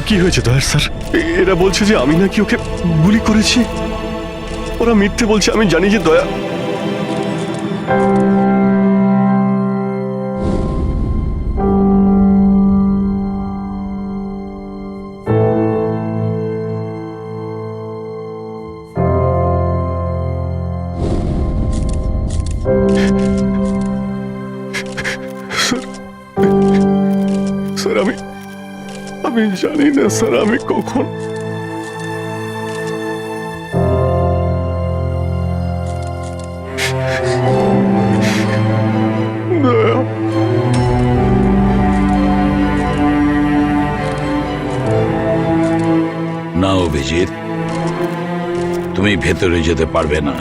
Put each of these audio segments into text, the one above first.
কি হয়েছে দয়ার স্যার? এরা বলছে যে আমি নাকি ওকে গুলি করেছি। ওরা মিথ্যে বলছে, আমি জানি যে দয়া। স্যার আমি জানি না স্যার আমি কখন। না অভিজিৎ, তুমি ভেতরে যেতে পারবে না।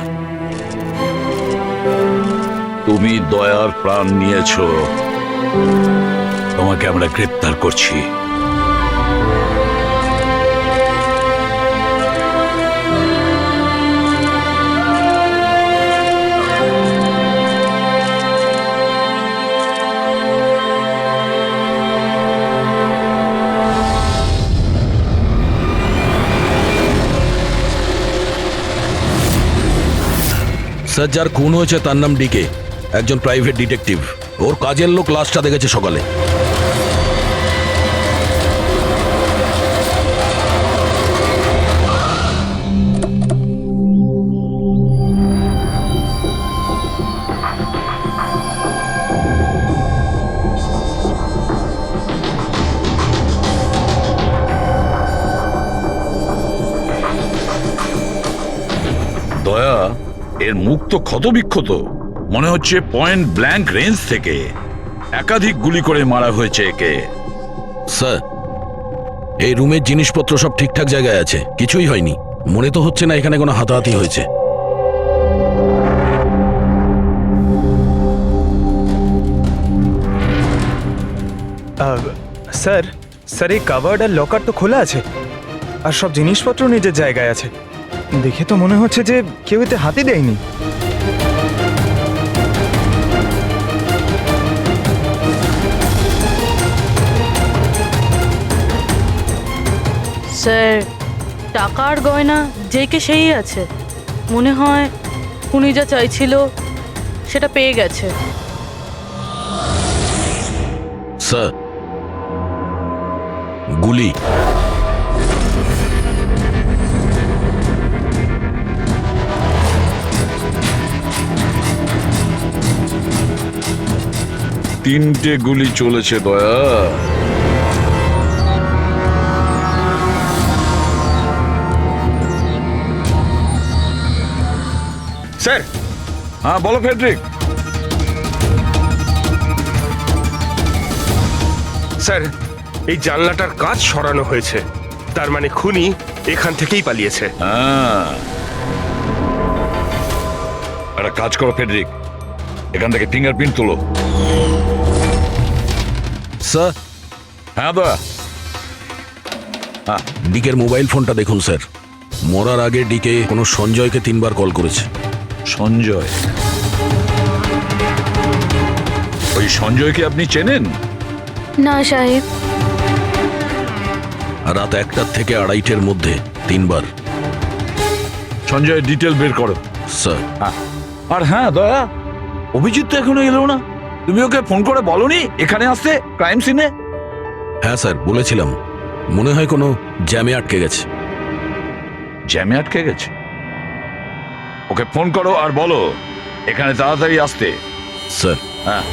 তুমি দয়ার প্রাণ নিয়েছো, তোমাকে আমরা গ্রেপ্তার করছি। স্যার, যার খুন হয়েছে তার নাম ডিকে, একজন প্রাইভেট ডিটেকটিভ। ওর কাজের লোক লাশটা দেখেছে সকালে। দয়া, এর মুখ তো ক্ষতবিক্ষত, মনে হচ্ছে পয়েন্ট ব্ল্যাঙ্ক রেঞ্জ থেকে একাধিক গুলি করে মারা হয়েছে একে। স্যার, এই রুমের জিনিসপত্র সব ঠিকঠাক জায়গায় আছে, কিছুই হয়নি। মনে তো হচ্ছে না এখানে কোনো হাতাহাতি হয়েছে। স্যার স্যার এই কাভার্ড আর লকার তো খোলা আছে, আর সব জিনিসপত্র নিজের জায়গায় আছে। দেখে তো মনে হচ্ছে যে কেউ এতে হাতই দেয়নি। স্যার, টাকা আর গয়না যেকে সেই আছে। মনে হয় উনি যা চাইছিল সেটা পেয়ে গেছে। স্যার, গুলি। 3টে গুলি চলেছে দয়া। স্যার, হ্যাঁ বলো ফেডরিক। স্যার, এই জানলাটার কাঁচ সরানো হয়েছে, তার মানে খুনি এখান থেকেই পালিয়েছে। হ্যাঁ, একটা কাজ করো ফেডরিক, এখান থেকে ফিঙ্গারপ্রিন্ট তোলো। স্যার, হ্যাঁ দয়া। ডিকের মোবাইল ফোনটা দেখুন স্যার। মরার আগে ডিকে কোনো সঞ্জয়কে 3বার কল করেছে। সঞ্জয়? ওই সঞ্জয়কে আপনি চেনেন? না সাহেব। রাত 1টা থেকে 2:30-এর মধ্যে 3বার। সঞ্জয়ের ডিটেল বের করো। স্যার, আর হ্যাঁ দয়া, অভিজিৎ তো এখনো এলো না। তুমি ওকে ফোন করে বলনি এখানে আসতে, ক্রাইম সিনে? হ্যাঁ স্যার বলেছিলাম, মনে হয় কোনো জ্যামে আটকে গেছে। জ্যামে আটকে গেছে? ওকে ফোন করো আর বলো এখানে তাড়াতাড়ি আসতে। স্যার, হ্যাঁ।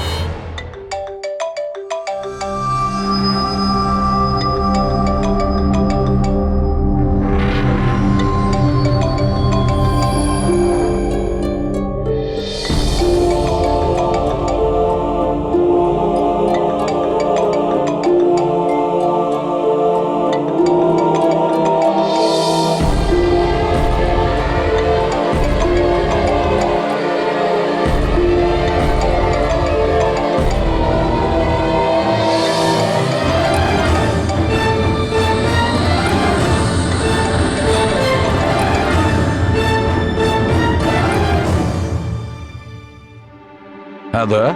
হ্যাঁ দয়া,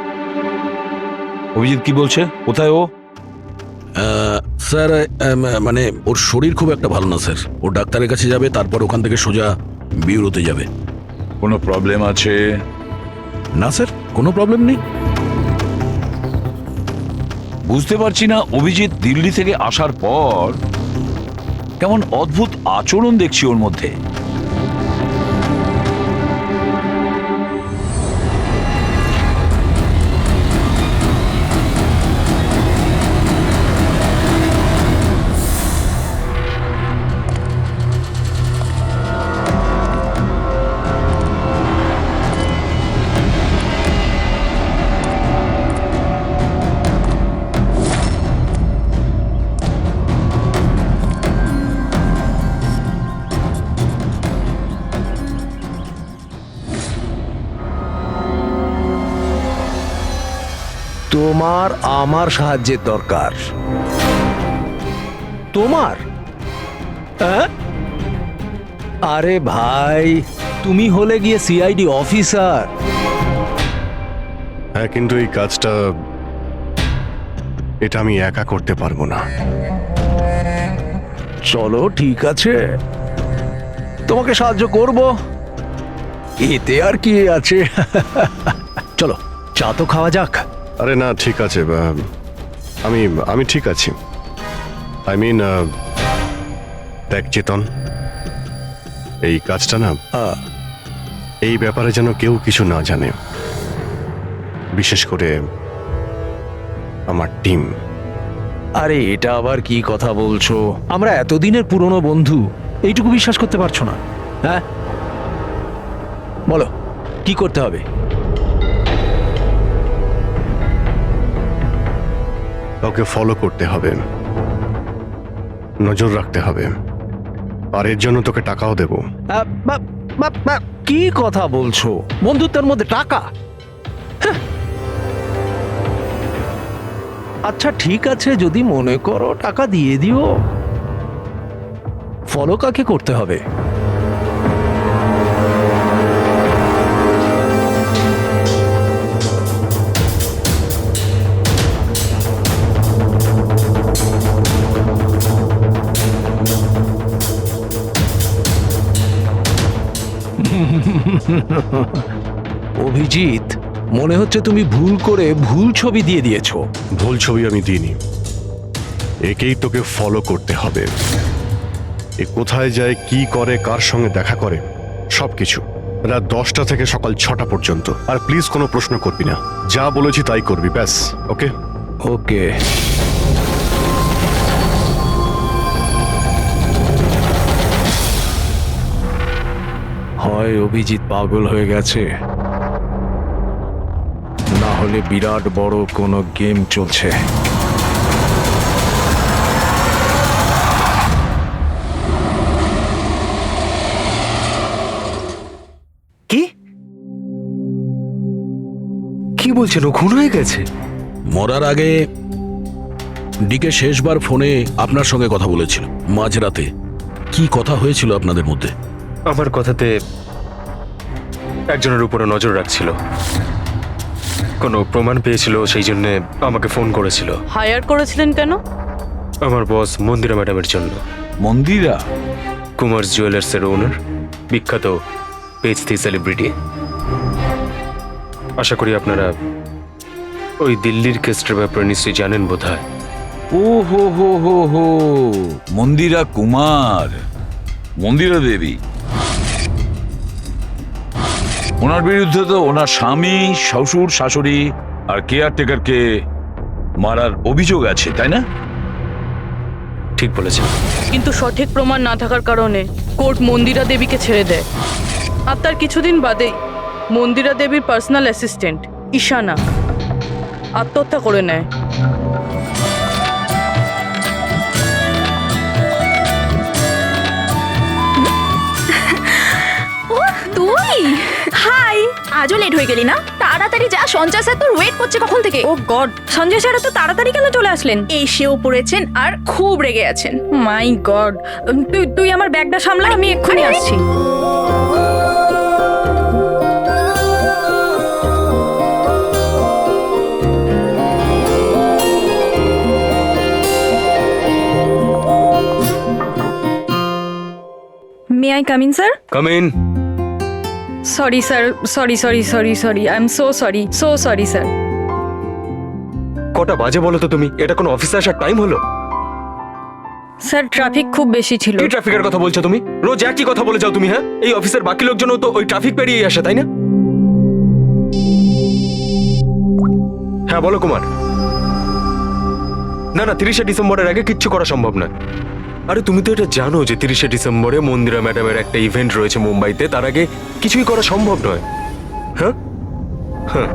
অভিজিৎ কি বলছে? কোথায় ও? স্যার মানে ওর শরীর খুব একটা ভালো না স্যার। ও ডাক্তারের কাছে যাবে, তারপর ওখান থেকে সোজা বিউরোতে যাবে। কোনো প্রবলেম আছে? না স্যার, কোনো প্রবলেম নেই। বুঝতে পারছি না, অভিজিৎ দিল্লি থেকে আসার পর কেমন অদ্ভুত আচরণ দেখছি ওর মধ্যে। তোমার আমার সাহায্যের দরকার। তোমার? আরে ভাই, তুমি হলে গিয়ে সিআইডি অফিসার। হ্যাঁ, কিন্তু এই কাজটা এটা আমি একা করতে পারবো না। চলো ঠিক আছে, তোমাকে সাহায্য করব, এতে আর কি আছে। চলো চা তো খাওয়া যাক। আরে না, ঠিক আছে, আমি আমি ঠিক আছি। আই মিন, দেখ চেতন, এই কাজটা না, এই ব্যাপারে যেন কেউ কিছু না জানে, বিশেষ করে আমার টিম। আরে এটা আবার কি কথা বলছো? আমরা এতদিনের পুরনো বন্ধু, এইটুকু বিশ্বাস করতে পারছো না? হ্যাঁ বলো কি করতে হবে? কাউকে ফলো করতে হবে, নজর রাখতে হবে, আর এর জন্য তোকে টাকাও দেব। কি কথা বলছো? বন্ধুত্বের মধ্যে টাকা? হ্যাঁ। আচ্ছা ঠিক আছে, যদি মনে করো টাকা দিয়ে দিও। ফলো কাকে করতে হবে? অভিজিৎ, মনে হচ্ছে তুমি ভুল করে ভুল ছবি দিয়ে দিয়েছো। ভুল ছবি আমি দিইনি, একেই তোকে ফলো করতে হবে। এ কোথায় যায়, কি করে, কার সঙ্গে দেখা করে, সবকিছু রাত 10টা থেকে সকাল 6টা পর্যন্ত। আর প্লিজ কোনো প্রশ্ন করবি না, যা বলেছি তাই করবি, ব্যাস। ওকে? ওকে। হয় অভিজিৎ পাগল হয়ে গেছে, না হলে বিরাট বড় কোনো গেম চলছে। কি কি বলছেন? ও খুন হয়ে গেছে? মরার আগে ডিকে শেষবার ফোনে আপনার সঙ্গে কথা বলেছিল মাঝরাতে। কি কথা হয়েছিল আপনাদের মধ্যে? আমার কথাতে একজনের উপরে নজর রাখছিল, কোনো প্রমাণ পেয়েছিল, সেই জন্য আমাকে ফোন করেছিল। হায়ার করেছিলেন কেন? আমার বস মন্দিরা ম্যাডামের জন্য। মন্দিরা? কুমার জুয়েলার্সের ওনার, বিখ্যাত পেজথি সেলিব্রিটি। আশা করি আপনারা ওই দিল্লির কেসটার ব্যাপারে নিশ্চয়ই জানেন বোধহয়। ও হো হো হো হো, মন্দিরা কুমার, মন্দিরা দেবী। ওনার বিরুদ্ধে তো ওনার স্বামী, শ্বশুর, শাশুড়ি আর কেয়ারটেকারকে মারার অভিযোগ আছে, তাই না? ঠিক বলেছেন। কিন্তু সঠিক প্রমাণ না থাকার কারণে কোর্ট মন্দিরা দেবীকে ছেড়ে দেয়। আর তার কিছুদিন বাদেই মন্দিরা দেবীর পার্সোনাল অ্যাসিস্ট্যান্ট ঈশানা আত্মহত্যা করে নেয়। ও তুই? হাই, আজও লেট হয়ে গেলি না? তাড়াতাড়ি যা, সঞ্জয় স্যার তোর ওয়েট করছে কখন থেকে। ও গড, সঞ্জয় স্যার তো তাড়াতাড়ি কেন চলে আসলেন? এসেও পড়েছেন আর খুব রেগে আছেন। মাই গড, তুই আমার ব্যাগটা সামলা, আমি এক্ষুনি আসছি। May I come in, sir? Come in. Sorry, sir. Sorry. I'm so sorry, sir. কটা বাজে বলো তো তুমি? এটা কোনো অফিসে আসার টাইম হলো? স্যার ট্রাফিক খুব বেশি ছিল। কি ট্রাফিকের কথা বলছো তুমি? রোজ একই কথা বলে যাও তুমি। হ্যাঁ, এই অফিসের বাকি লোকজনও তো ওই ট্রাফিক পেরিয়ে আসে, তাই না? হ্যাঁ বলো কুমার। না 30শে ডিসেম্বরের আগে কিচ্ছু করা সম্ভব নয়। আরে তুমি তো এটা জানো যে 30শে ডিসেম্বরে মন্দিরা ম্যাডামের একটা ইভেন্ট রয়েছে মুম্বাইতে, তার আগে কিছুই করা সম্ভব নয়। হ্যাঁ হ্যাঁ,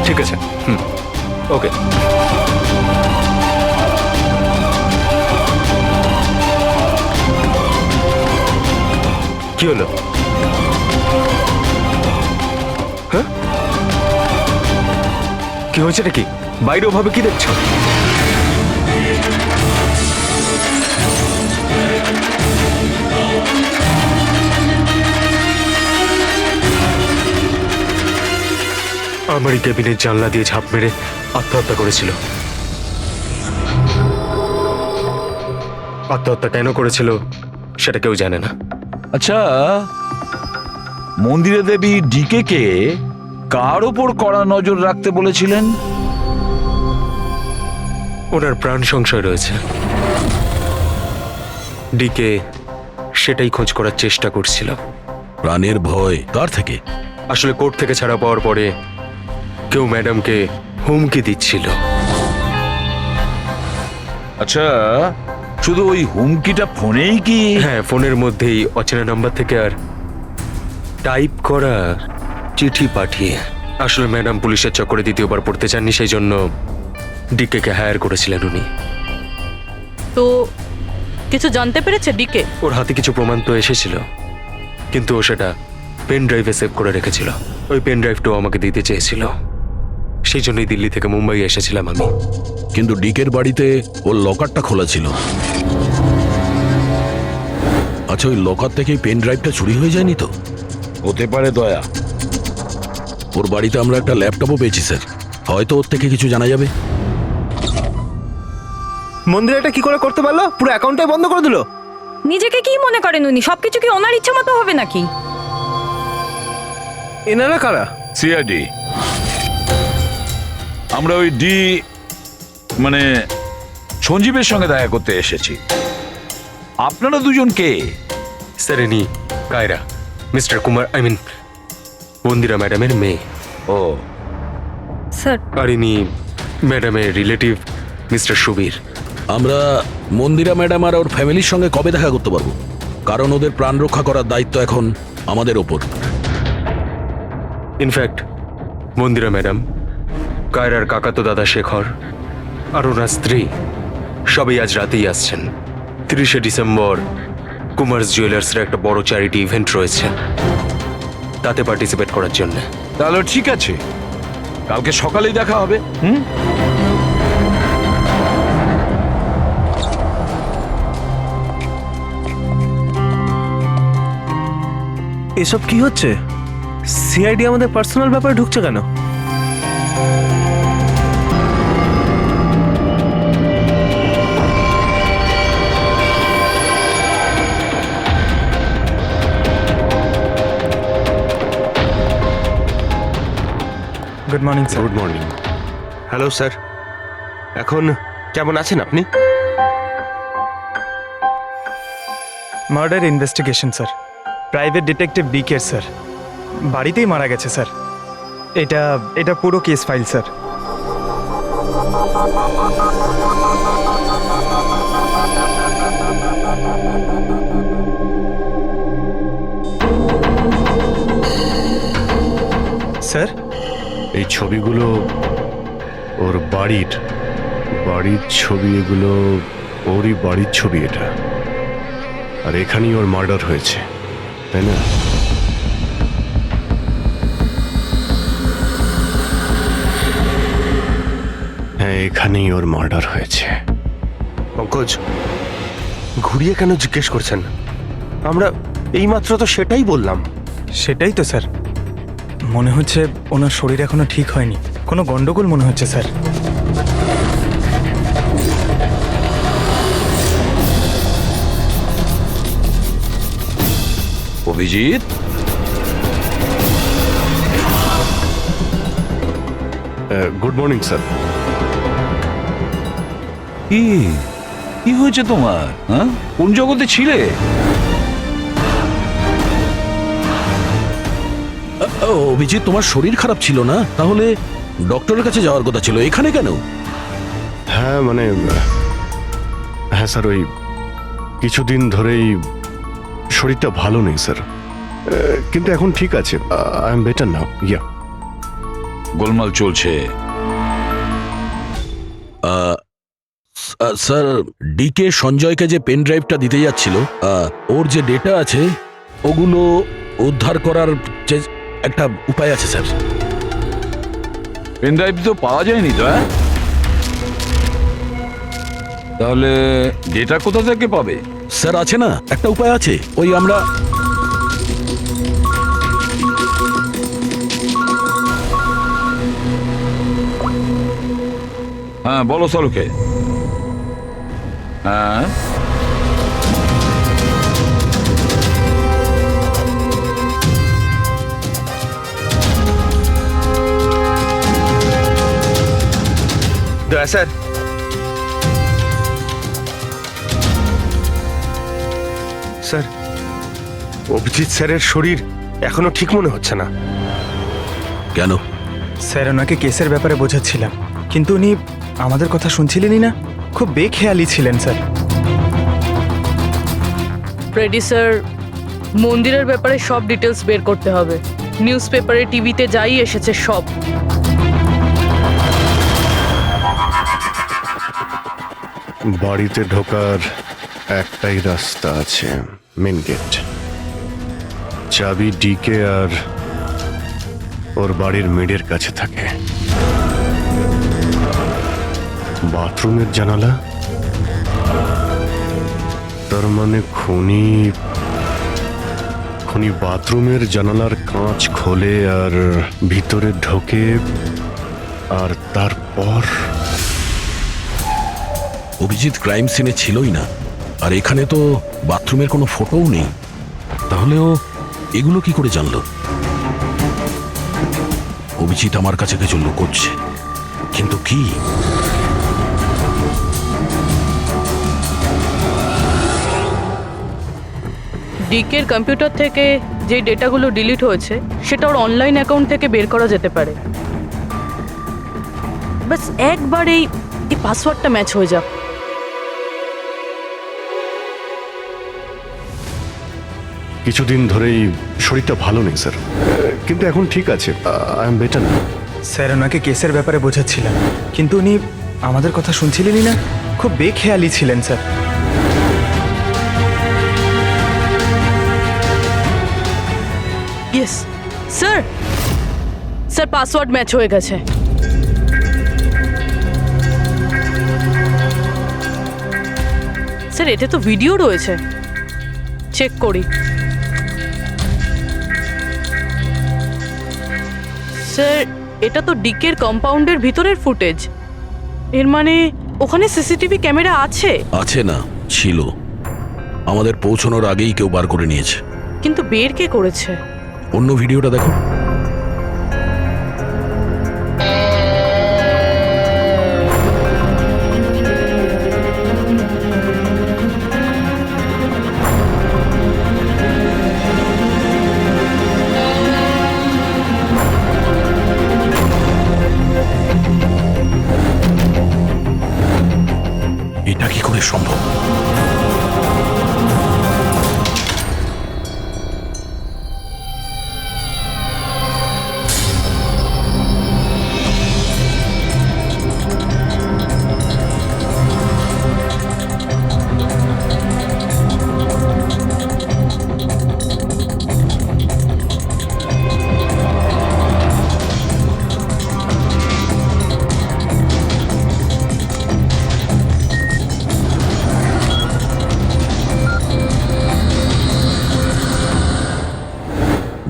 ঠিক আছে। ওকে। কি হলো? হ্যাঁ, কি হয়েছে নাকি? বাইরে ওভাবে কি দেখছো? আমারই কেবিনের জানলা দিয়ে ঝাঁপ মেরে আত্মহত্যা করেছিল। আত্মহত্যা কেন করেছিল সেটা কেউ জানে না। আচ্ছা, মন্দিরা দেবী ডিকে কে কার ওপর কড়া নজর রাখতে বলেছিলেন? ওনার প্রাণ সংশয় রয়েছে। ডিকে সেটাই খোঁজ করার চেষ্টা করছিল। প্রাণের ভয় কার থেকে? আসলে কোর্ট থেকে ছাড়া পাওয়ার পরে কেউ ম্যাডামকে হুমকি দিচ্ছিল। আচ্ছা, শুধু ওই হুমকিটা ফোনেই কি? হ্যাঁ, ফোনের মধ্যেই অচেনা নাম্বার থেকে আর টাইপ করা চিঠি পাঠিয়ে। আসলে ম্যাডাম পুলিশের চক্করে দ্বিতীয়বার পড়তে চাননি, সেই জন্য ডিকে কে হায়ার করেছিলেন উনি। তো কিছু জানতে পেরেছে ডিকে? ওর হাতে কিছু প্রমাণ তো এসেছিল, কিন্তু ও সেটা পেন ড্রাইভে সেভ করে রেখেছিল। ওই পেন ড্রাইভটাও আমাকে দিতে চেয়েছিল, সেই জন্যই দিল্লি থেকে মুম্বাই এসেছিলাম আমি। কিন্তু ডিকের বাড়িতে ওর লকারটা খোলা ছিল। আচ্ছা, ওই লকার থেকে পেন ড্রাইভটা চুরি হয়ে যায়নি তো? হতে পারে দয়া। ওর বাড়িতে আমরা একটা ল্যাপটপও পেয়েছি স্যার, হয়তো ওর থেকে কিছু জানা যাবে। মন্দির এটা কি করে করতে পারলো? পুরো অ্যাকাউন্টটাই বন্ধ করে দিল। নিজেকে কি মনে করেন উনি? সবকিছু কি ওনার ইচ্ছা মতো হবে নাকি? এনারা কারা? সিআইডি। আমরা ওই মানে সঞ্জীবের সঙ্গে দেখা করতে এসেছি। আপনারা দুজন কে? স্যার ইনি কায়রা, মিস্টার কুমার, মন্দিরা ম্যাডামের মেয়ে। ও, স্যার আর ইনি ম্যাডামের রিলেটিভ মিস্টার সুবীর। আমরা মন্দিরা ম্যাডাম আর ওর ফ্যামিলির সঙ্গে কবে দেখা করতে পারবো? কারণ ওদের প্রাণ রক্ষা করার দায়িত্ব এখন আমাদের ওপর। ইনফ্যাক্ট মন্দিরা ম্যাডাম, কায়রার কাকাতো দাদা শেখর আর ওনার স্ত্রী সবাই আজ রাতেই আসছেন। 30শে ডিসেম্বর কুমার্স জুয়েলার্সের একটা বড় চ্যারিটি ইভেন্ট রয়েছে, তাতে পার্টিসিপেট করার জন্য। তাহলে ঠিক আছে, কালকে সকালেই দেখা হবে। এসব কি হচ্ছে? সিআইডি আমাদের পার্সোনাল ব্যাপারে ঢুকছে কেন? Good morning sir. Good morning. Hello sir, এখন কেমন আছেন আপনি? Murder investigation sir, private detective DK sir, বাড়িতেই মারা গেছে স্যার। এটা পুরো কেস ফাইল স্যার। স্যার, এই ছবিগুলো ওর বাড়ির ছবি, এগুলো ওরই বাড়ির ছবি এটা। আর এখানেই ওর মার্ডার হয়েছে, তাই না? হ্যাঁ, এখানেই ওর মার্ডার হয়েছে। পঙ্কজ, ঘুরিয়ে কেন জিজ্ঞেস করছেন? আমরা এইমাত্র তো সেটাই বললাম। সেটাই তো স্যার, মনে হচ্ছে ওনার শরীর এখনো ঠিক হয়নি, কোনো গন্ডগোল মনে হচ্ছে sir. Abhijit, good morning sir. কি হয়েছে তোমার? হ্যাঁ, কোন জগতে ছিলে? অভিজিৎ, তোমার শরীর খারাপ ছিল না? তাহলে ডক্টরের কাছে যাওয়ার কথা ছিল, এখানে কেন? হ্যাঁ মানে, হ্যাঁ স্যার, ওই কিছুদিন ধরেই শরীরটা ভালো নেই স্যার, কিন্তু এখন ঠিক আছে। I am better now. Yeah, গোলমাল চলছে। স্যার, ডিকে সঞ্জয়কে যে পেন ড্রাইভটা দিতে যাচ্ছিল, ওর যে ডেটা আছে ওগুলো উদ্ধার করার যে একটা উপায় আছে স্যার। পেন ড্রাইভ তো পাওয়া যায়নি তো? তাহলে ডেটা কোথা থেকে পাবে? স্যার, আছে না একটা উপায় আছে, ওই আমরা হ্যাঁ, বলো সলোকে। হ্যাঁ, দয়া স্যার, স্যার, অভিজিৎ স্যারের শরীর এখনো ঠিক মনে হচ্ছে না। কেন? স্যার, ওনাকে কেসের ব্যাপারে বোঝাচ্ছিলাম, কিন্তু উনি আমাদের কথা শুনছিলেনই না, খুব বেখেয়ালি ছিলেন স্যার। রেডি স্যার, মন্দিরের ব্যাপারে সব ডিটেলস বের করতে হবে। নিউজ পেপারে, টিভিতে যাই এসেছে সব। বাড়িতে ঢোকার একটাই রাস্তা আছে, মেন গেট। চাবি ডিকে আর ওর বাড়ির মেডের কাছে থাকে। বাথরুমের জানালা, তার মানে খুনি যখনই বাথরুমের জানালার কাঁচ খোলে আর ভিতরে ঢোকে, আর তারপর অভিজিৎ ক্রাইম সিনে ছিলই না, আর এখানে তো বাথরুমের কোনো ফটোও নেই। তাহলে ও এগুলো কি করে জানলো? অভিজিৎ আমার কাছে কিছু লুকোচ্ছে, কিন্তু কি? ডিকের কম্পিউটার থেকে যে ডেটাগুলো ডিলিট হয়েছে সেটা ওর অনলাইন অ্যাকাউন্ট থেকে বের করা যেতে পারে। বাস একবার এই পাসওয়ার্ডটা ম্যাচ হয়ে যাক। কিছুদিন ধরেই শরীরটা ভালো নেই স্যার, কিন্তু এখন ঠিক আছে, আই এম বেটার না। স্যার ওনাকে কেসের ব্যাপারে বোঝাচ্ছিলেন, কিন্তু উনি আমাদের কথা শুনছিলেনই না। খুব বেখেয়ালি ছিলেন sir. Yes sir, sir password match হয়ে গেছে। স্যার এতে তো ভিডিও রয়েছে, চেক করি। স্যার এটা তো ডিকের কম্পাউন্ডের ভিতরের ফুটেজ। এর মানে ওখানে সিসিটিভি ক্যামেরা আছে? আছে না, ছিল। আমাদের পৌঁছানোর আগেই কেউ বার করে নিয়েছে। কিন্তু বের কে করেছে? অন্য ভিডিওটা দেখো। এটা কি করে সম্ভব?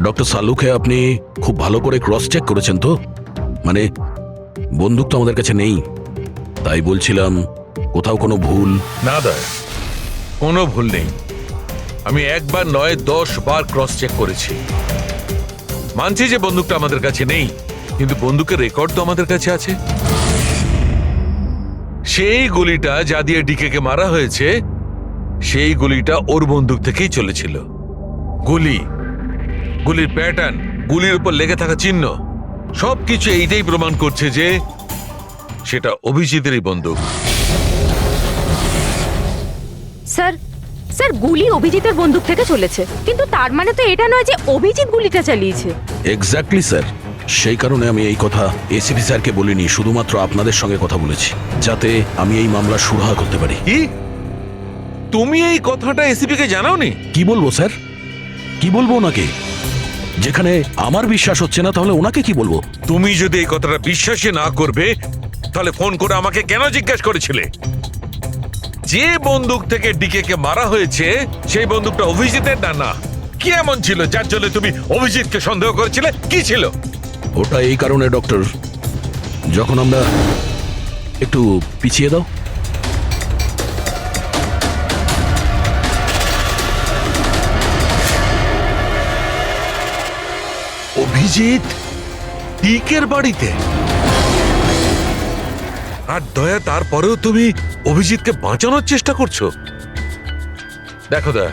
ডক্টর সালুকে আপনি খুব ভালো করে ক্রস চেক করেছেন তো? মানে বন্দুক তো আমাদের কাছে নেই, তাই বলছিলাম কোথাও কোনো ভুল? না দা, কোনো ভুল নেই। আমি একবার নয় 10 বার ক্রস চেক করেছি। মানছি যে বন্দুকটা আমাদের কাছে নেই, কিন্তু বন্দুকের রেকর্ড তো আমাদের কাছে আছে। সেই গুলিটা যা দিয়ে ডিকে মারা হয়েছে, সেই গুলিটা ওর বন্দুক থেকেই চলেছিল। গুলির প্যাটার্ন, গুলির উপর লেগে থাকা চিহ্ন, সবকিছু এইটাই প্রমাণ করছে যে সেটা অভিজিতেরই বন্দুক। স্যার স্যার গুলি অভিজিতের বন্দুক থেকে চলেছে, কিন্তু তার মানে তো এটা নয় যে অভিজিৎ গুলিটা চালিয়েছে। এক্স্যাক্টলি স্যার, সেই কারণে আমি এই কথা এসিপি স্যারকে বলিনি, শুধুমাত্র আপনাদের সঙ্গে কথা বলেছি, যাতে আমি এই মামলা সুরাহা করতে পারি। কি তুমি এই কথাটা এসিপি কে জানাওনি? কি বলবো স্যার, কি বলবো ওনাকে? যেখানে আমার বিশ্বাস হচ্ছে না, তাহলে ওনাকে কি বলবো? তুমি যদি এই কথাটা বিশ্বাসই না করবে, তাহলে ফোন করে আমাকে কেন জিজ্ঞেস করেছিলে? যে বন্দুক থেকে ডিকে কে মারা হয়েছে সেই বন্দুকটা অভিজিতের না? কি এমন ছিল যার জন্য তুমি অভিজিৎকে সন্দেহ করেছিলে? কি ছিল ওটা? এই কারণে ডক্টর, যখন আমরা একটু পিছিয়ে দাও। অভিজিৎ ডিকের বাড়িতে, আর দয়া তারপরেও তুমি অভিজিৎকে বাঁচানোর চেষ্টা করছো। দেখো দয়া,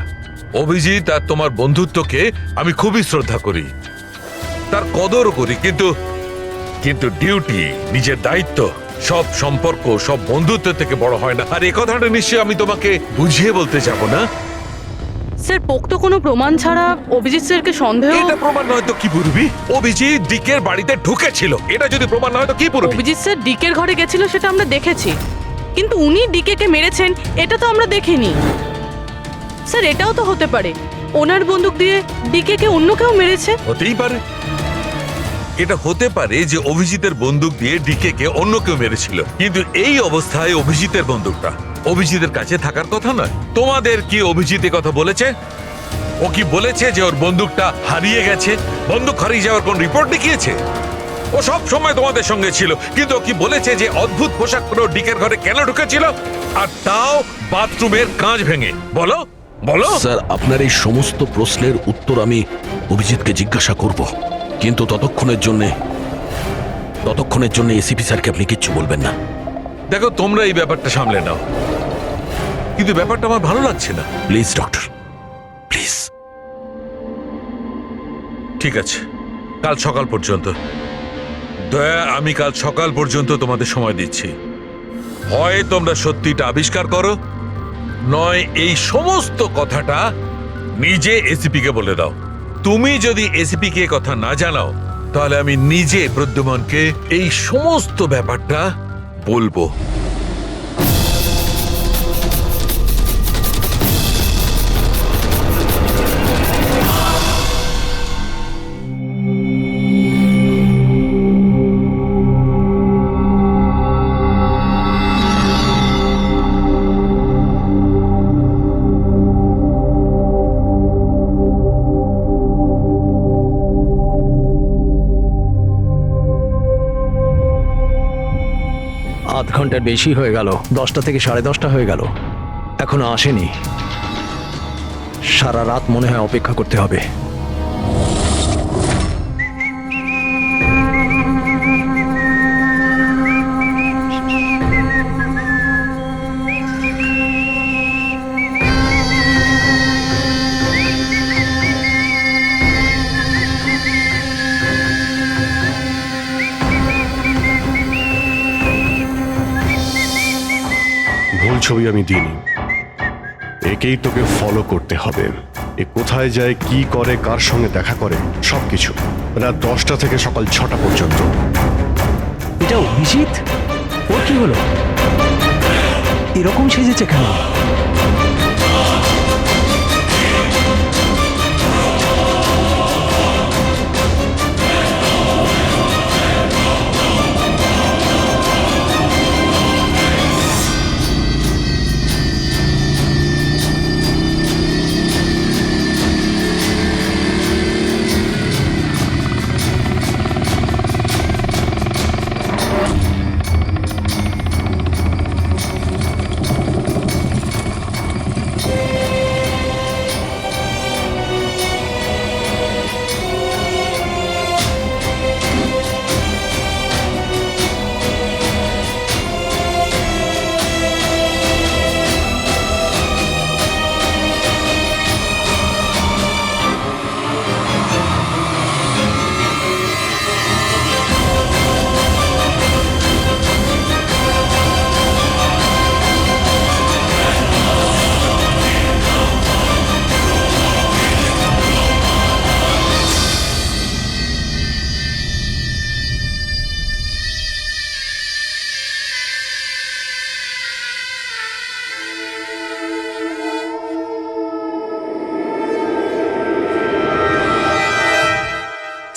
অভিজিৎ আর তোমার বন্ধুত্বকে আমি খুবই শ্রদ্ধা করি, তার কদর করি, কিন্তু ডিউটি, নিজের দায়িত্ব, সব সম্পর্ক, সব বন্ধুত্ব থেকে বড় হয় না। আর এই কথাটা নিশ্চয়ই আমি তোমাকে বুঝিয়ে বলতে যাব না। স্যার পোক্ত কোনো প্রমাণ ছাড়া অভিজিৎ স্যারকে সন্দেহ? এটা প্রমাণ নয় তো কি পুরবি? অভিজিৎ ডিকের বাড়িতে ঢুকেছিল, এটা যদি প্রমাণ নয় তো কি পুরবি? অভিজিৎ স্যার ডিকের ঘরে গেছিল সেটা আমরা দেখেছি, কিন্তু উনি ডিকে কে মেরেছেন এটা তো আমরা দেখিনি। স্যার এটাও তো হতে পারে ওনার বন্দুক দিয়ে ডিকে কে অন্য কেউ মেরেছে। হতেই পারে, এটা হতে পারে যে অভিজিতের বন্দুক দিয়ে ডিকে কে অন্য কেউ মেরেছিল, কিন্তু এই অবস্থায় অভিজিতের বন্দুকটা অভিজিতের কাছে থাকার কথা নয়। তোমাদের কি অভিজিৎ কথা বলেছে? ও কি বলেছে যে ওর বন্দুকটা হারিয়ে গেছে? বন্দুক হারিয়ে যাওয়ার কোন রিপোর্ট দেখিয়েছে? ও সব সময় তোমাদের সঙ্গে ছিল, কিন্তু ও কি বলেছে যে অদ্ভুত পোশাক পরে ডিকের ঘরে কেন ঢুকেছিল, আর তাও বাথরুমের কাঁচ ভেঙে? বলো বলো। স্যার, আপনার এই সমস্ত প্রশ্নের উত্তর আমি অভিজিৎকে জিজ্ঞাসা করব, কিন্তু ততক্ষণের জন্য এসিপি স্যারকে আপনি কিচ্ছু বলবেন না। দেখো, তোমরা এই ব্যাপারটা সামলে নাও, কিন্তু ব্যাপারটা আমার ভালো লাগছে না। Please doctor, please. ঠিক আছে, কাল সকাল পর্যন্ত। দয়া, আমি কাল সকাল পর্যন্ত তোমাদের সময় দিচ্ছি। হয় তোমরা সত্যিটা আবিষ্কার করো, নয় এই সমস্ত কথাটা নিজে এসিপি কে বলে দাও। তুমি যদি এসিপি কে কথা না জানাও, তাহলে আমি নিজে প্রদ্যুমনকে এই সমস্ত ব্যাপারটা বলবো। আধ ঘন্টার বেশি হয়ে গেল, 10টা থেকে 10:30 হয়ে গেল, এখনো আসেনি। সারা রাত মনে হয় অপেক্ষা করতে হবে। ভুল ছবি আমি দিইনি, একেই তোকে ফলো করতে হবে। এ কোথায় যায়, কি করে, কার সঙ্গে দেখা করে, সবকিছু। রাত 10টা থেকে সকাল 6টা পর্যন্ত। এটা অভিজিৎ? ওর কি হলো? এরকম সেজেছে কেন?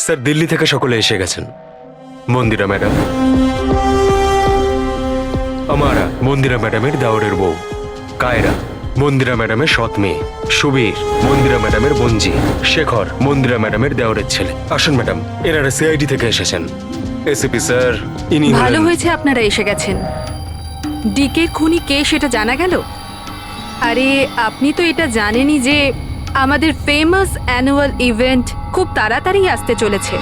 স্যার, দিল্লি থেকে সকলে এসে গেছেন। মন্দিরা ম্যাডাম, আমারা মন্দিরা ম্যাডামের দাওরের বউ। কায়রা, মন্দিরা ম্যাডামের সৎ মেয়ে। সুবীর, মন্দিরা ম্যাডামের বোনজি। শেখর, মন্দিরা ম্যাডামের দেওরের ছেলে। আসুন ম্যাডাম, এনারা সিআইডি থেকে এসেছেন। এসিপি স্যার, ইনি ভালো হলেন- হয়েছে আপনারা এসে গেছেন। ডিকে খুনি কে সেটা জানা গেল? আরে আপনি তো এটা জানেনই যে আমাদের ফেমাস অ্যানুয়াল ইভেন্ট খুব তাড়াতাড়ি আসতে চলেছে।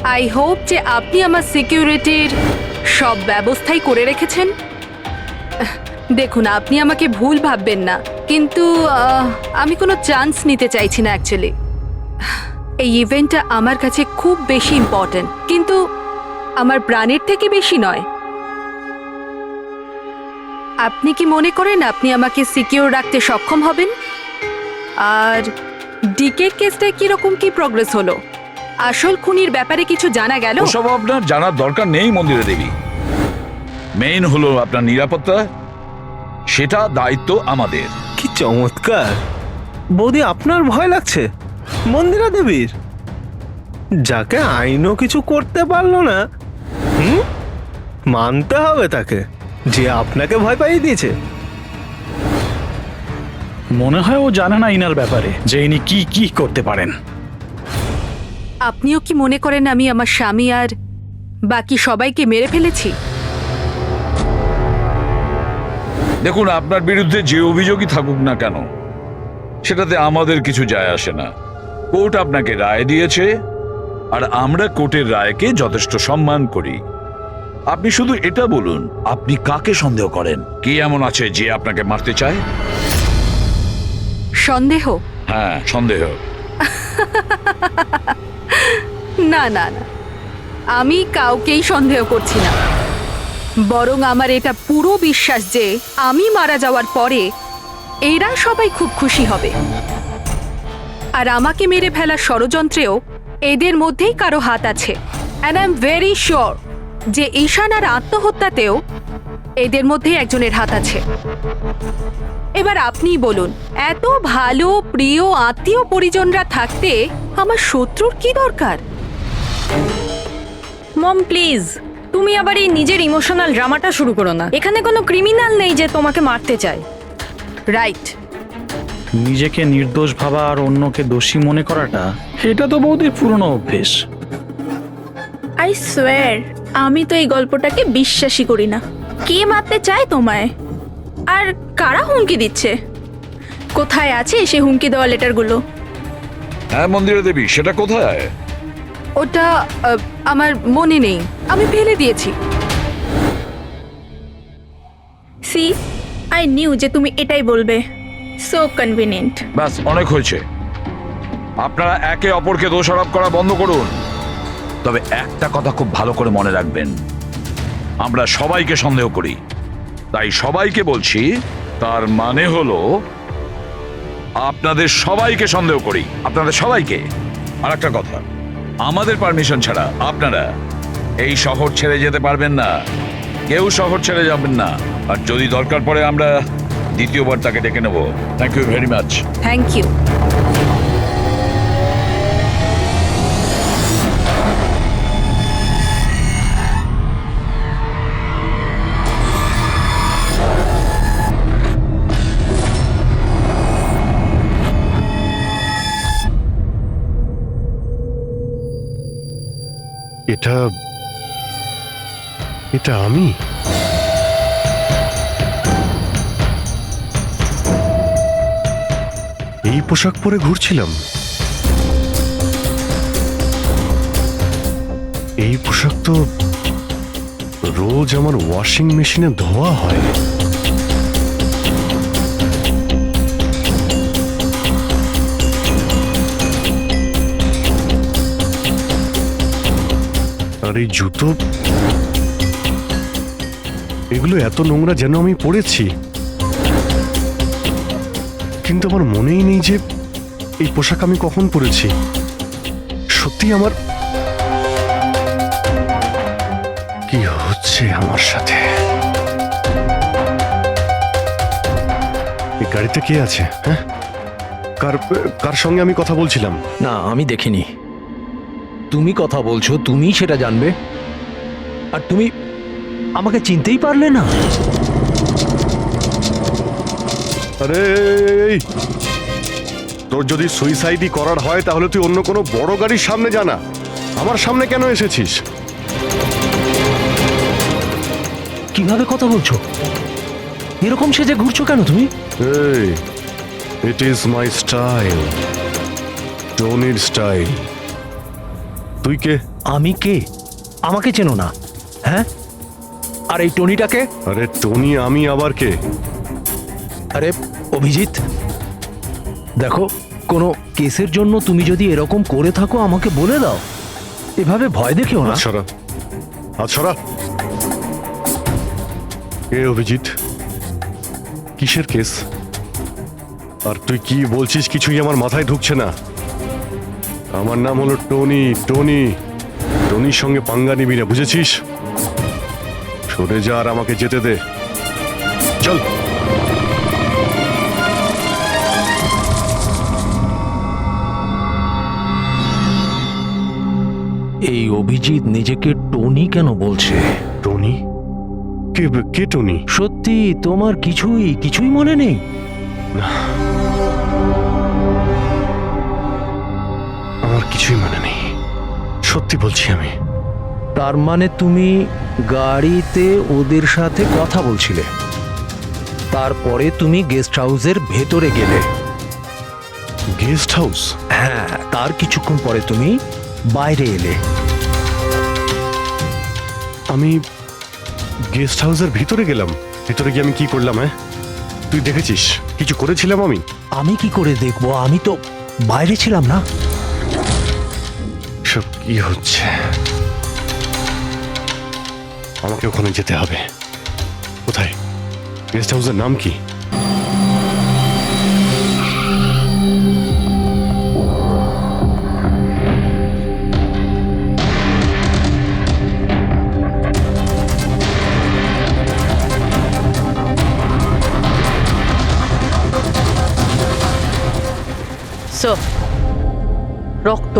আই হোপ যে আপনি আমার সিকিউরিটির সব ব্যবস্থাই করে রেখেছেন। দেখুন, আপনি আমাকে ভুল ভাববেন না, কিন্তু আমি কোনো চান্স নিতে চাইছি না অ্যাকচুয়ালি। এই ইভেন্টটা আমার কাছে খুব বেশি ইম্পর্ট্যান্ট, কিন্তু আমার প্রাণের থেকে বেশি নয়। আপনি কি মনে করেন আপনি আমাকে সিকিউর রাখতে সক্ষম হবেন? আর ডিকে কেসটা কিরকম কি প্রোগ্রেস হলো? আসল খুনির ব্যাপারে কিছু জানা গেল? ওসব আপনার জানার দরকার নেই মন্দিরা দেবী। মেইন হলো আপনার নিরাপত্তা, সেটা দায়িত্ব আমাদের। কি চমৎকার! বৌদি, আপনার ভয় লাগছে মন্দিরা দেবীর? যাকে আইনও কিছু করতে পারলো না, মানতে হবে তাকে যে আপনাকে ভয় পাইয়ে দিয়েছে। মনে হয় ও জানে না ইনার ব্যাপারে যে ইনি কি কি করতে পারেন। আপনিও কি মনে করেন আমি আমার স্বামী আর বাকি সবাইকে মেরে ফেলেছি? দেখুন, আপনার বিরুদ্ধে যে অভিযোগই থাকুক না কেন, সেটাতে আমাদের কিছু যায় আসে না। কোর্ট আপনাকে রায় দিয়েছে, আর আমরা কোর্টের রায়কে যথেষ্ট সম্মান করি। আপনি শুধু এটা বলুন, আপনি কাকে সন্দেহ করেন? কি এমন আছে যে আপনাকে মারতে চায়? সন্দেহ? হ্যাঁ, সন্দেহ। না না না, আমি কাউকেই সন্দেহ করছি না। বরং আমার এটা পুরো বিশ্বাস যে আমি মারা যাওয়ার পরে এরা সবাই খুব খুশি হবে, আর আমাকে মেরে ফেলার ষড়যন্ত্রেও এদের মধ্যেই কারো হাত আছে। And I am very sure যে ঈশান আর আত্মহত্যাতেও এদের মধ্যে একজনের হাত আছে। এবার আপনিই বলুন, এত ভালো প্রিয় আত্মীয় পরিজনরা থাকতে আমার শত্রুর কি দরকার? মম প্লিজ, তুমি আবার এই নিজের ইমোশনাল ড্রামাটা শুরু করো না। এখানে কোনো ক্রিমিনাল নেই যে তোমাকে মারতে চায়। রাইট। নিজেকে নির্দোষ ভাবা আর অন্যকে দোষী মনে করাটা, এটা তো বৌদির পুরনো অভ্যেস। আই সোয়ার, আমি তো এই গল্পটাকে বিশ্বাসই করি না। কে মারতে চায় তোমায়? আর কারা হুমকি দিচ্ছে? কোথায় আছে সে হুমকি দেওয়া লেটারগুলো? হ্যাঁ মন্দিরা দেবী, সেটা কোথায়? ওটা আমার মনে নেই, আমি ফেলে দিয়েছি। সি, আই নিউ যে তুমি এটাই বলবে। So convenient. ব্যাস, অনেক হয়েছে। আপনারা একে অপরকে দোষারোপ করা বন্ধ করুন। তবে একটা কথা খুব ভালো করে মনে রাখবেন, আমরা সবাইকে সন্দেহ করি। তাই সবাইকে বলছি, তার মানে হলো আপনাদের সবাইকে সন্দেহ করি, আপনাদের সবাইকে। আর একটা কথা, আমাদের পারমিশন ছাড়া আপনারা এই শহর ছেড়ে যেতে পারবেন না। কেউ শহর ছেড়ে যাবেন না। আর যদি দরকার পড়ে আমরা দ্বিতীয়বার তাকে ডেকে নেব। Thank you very much. Thank you. এটা এটা আমি? এই পোশাক পরে ঘুরছিলাম? এই পোশাক তো রোজ আমার ওয়াশিং মেশিনে ধোয়া হয়। আর এই জুতো, এগুলো এত নোংরা যেন আমি পরেছি। কিন্তু আমার মনেই নেই যে এই পোশাক আমি কখন পরেছি। সত্যি আমার কি হচ্ছে আমার সাথে? এই গাড়িতে কে আছে? হ্যাঁ, কার কার সঙ্গে আমি কথা বলছিলাম? না, আমি দেখিনি। তুমি কথা বলছো, তুমি সেটা জানবে। আর তুমি আমাকে চিনতেই পারলে না? আরে এই, তোর যদি সুইসাইডই করার হয় তাহলে তুই অন্য কোনো বড় গাড়ির সামনে জানা। আমার সামনে কেন এসেছিস? কিভাবে কথা বলছো? এরকম সেজে ঘুরছো কেন তুমি? এই, ইট ইজ মাই স্টাইল, টনির স্টাইল। তুই কে? আমি কে? আমাকে চেনো না? হ্যাঁ, আর এই টনিটাকে? আরে টনি আমি আবার কে? আরে অভিজিৎ, দেখো, কোনো কেসের জন্য তুমি যদি এরকম করে থাকো আমাকে বলে দাও। এভাবে ভয় দেখিও না। সরা, হাত সরা। কে অভিজিৎ? কিসের কেস? আর তুই কি বলছিস কিছুই আমার মাথায় ঢুকছে না। আমার নাম হলো টনি। টনি, টনির সঙ্গে পাঙ্গা নিবি না, বুঝেছিস? সরে যা আর আমাকে যেতে দে। চল। এই অভিজিৎ নিজেকে টনি কেন বলছে? টনি? কে কে টনি? সত্যি তোমার কিছুই মনে নেই? কিছুই মনে নেই, সত্যি বলছি আমি। তার মানে তুমি গাড়িতে ওদের সাথে কথা বলছিলে, তারপরে তুমি গেস্ট হাউসের ভেতরে গেলে। Guest house? হ্যাঁ, তার কিছুক্ষণ পরে তুমি বাইরে এলে। আমি গেস্ট হাউসের ভিতরে গেলাম? ভিতরে গিয়ে আমি কি করলাম? হ্যাঁ, তুই দেখেছিস কিছু করেছিলাম আমি? আমি কি করে দেখবো, আমি তো বাইরে ছিলাম না। সব কি হচ্ছে? আমাকে ওখানে যেতে হবে। কোথায়? গেস্ট হাউসের নাম কি? স্যার, রক্ত।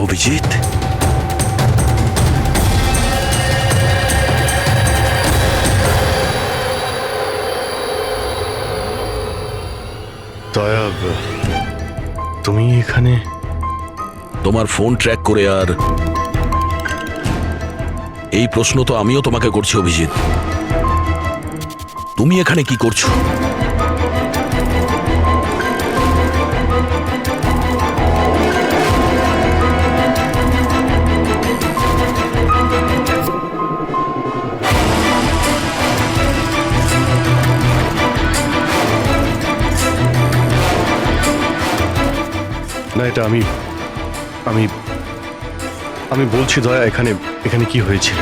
অভিজিৎ, দয়া, তুমি এখানে? তোমার ফোন ট্র্যাক করে, আর এই প্রশ্ন তো আমিও তোমাকে করছি অভিজিৎ, তুমি এখানে কি করছো? না, এটা আমি আমি আমি বলছি দয়া, এখানে এখানে কি হয়েছিল?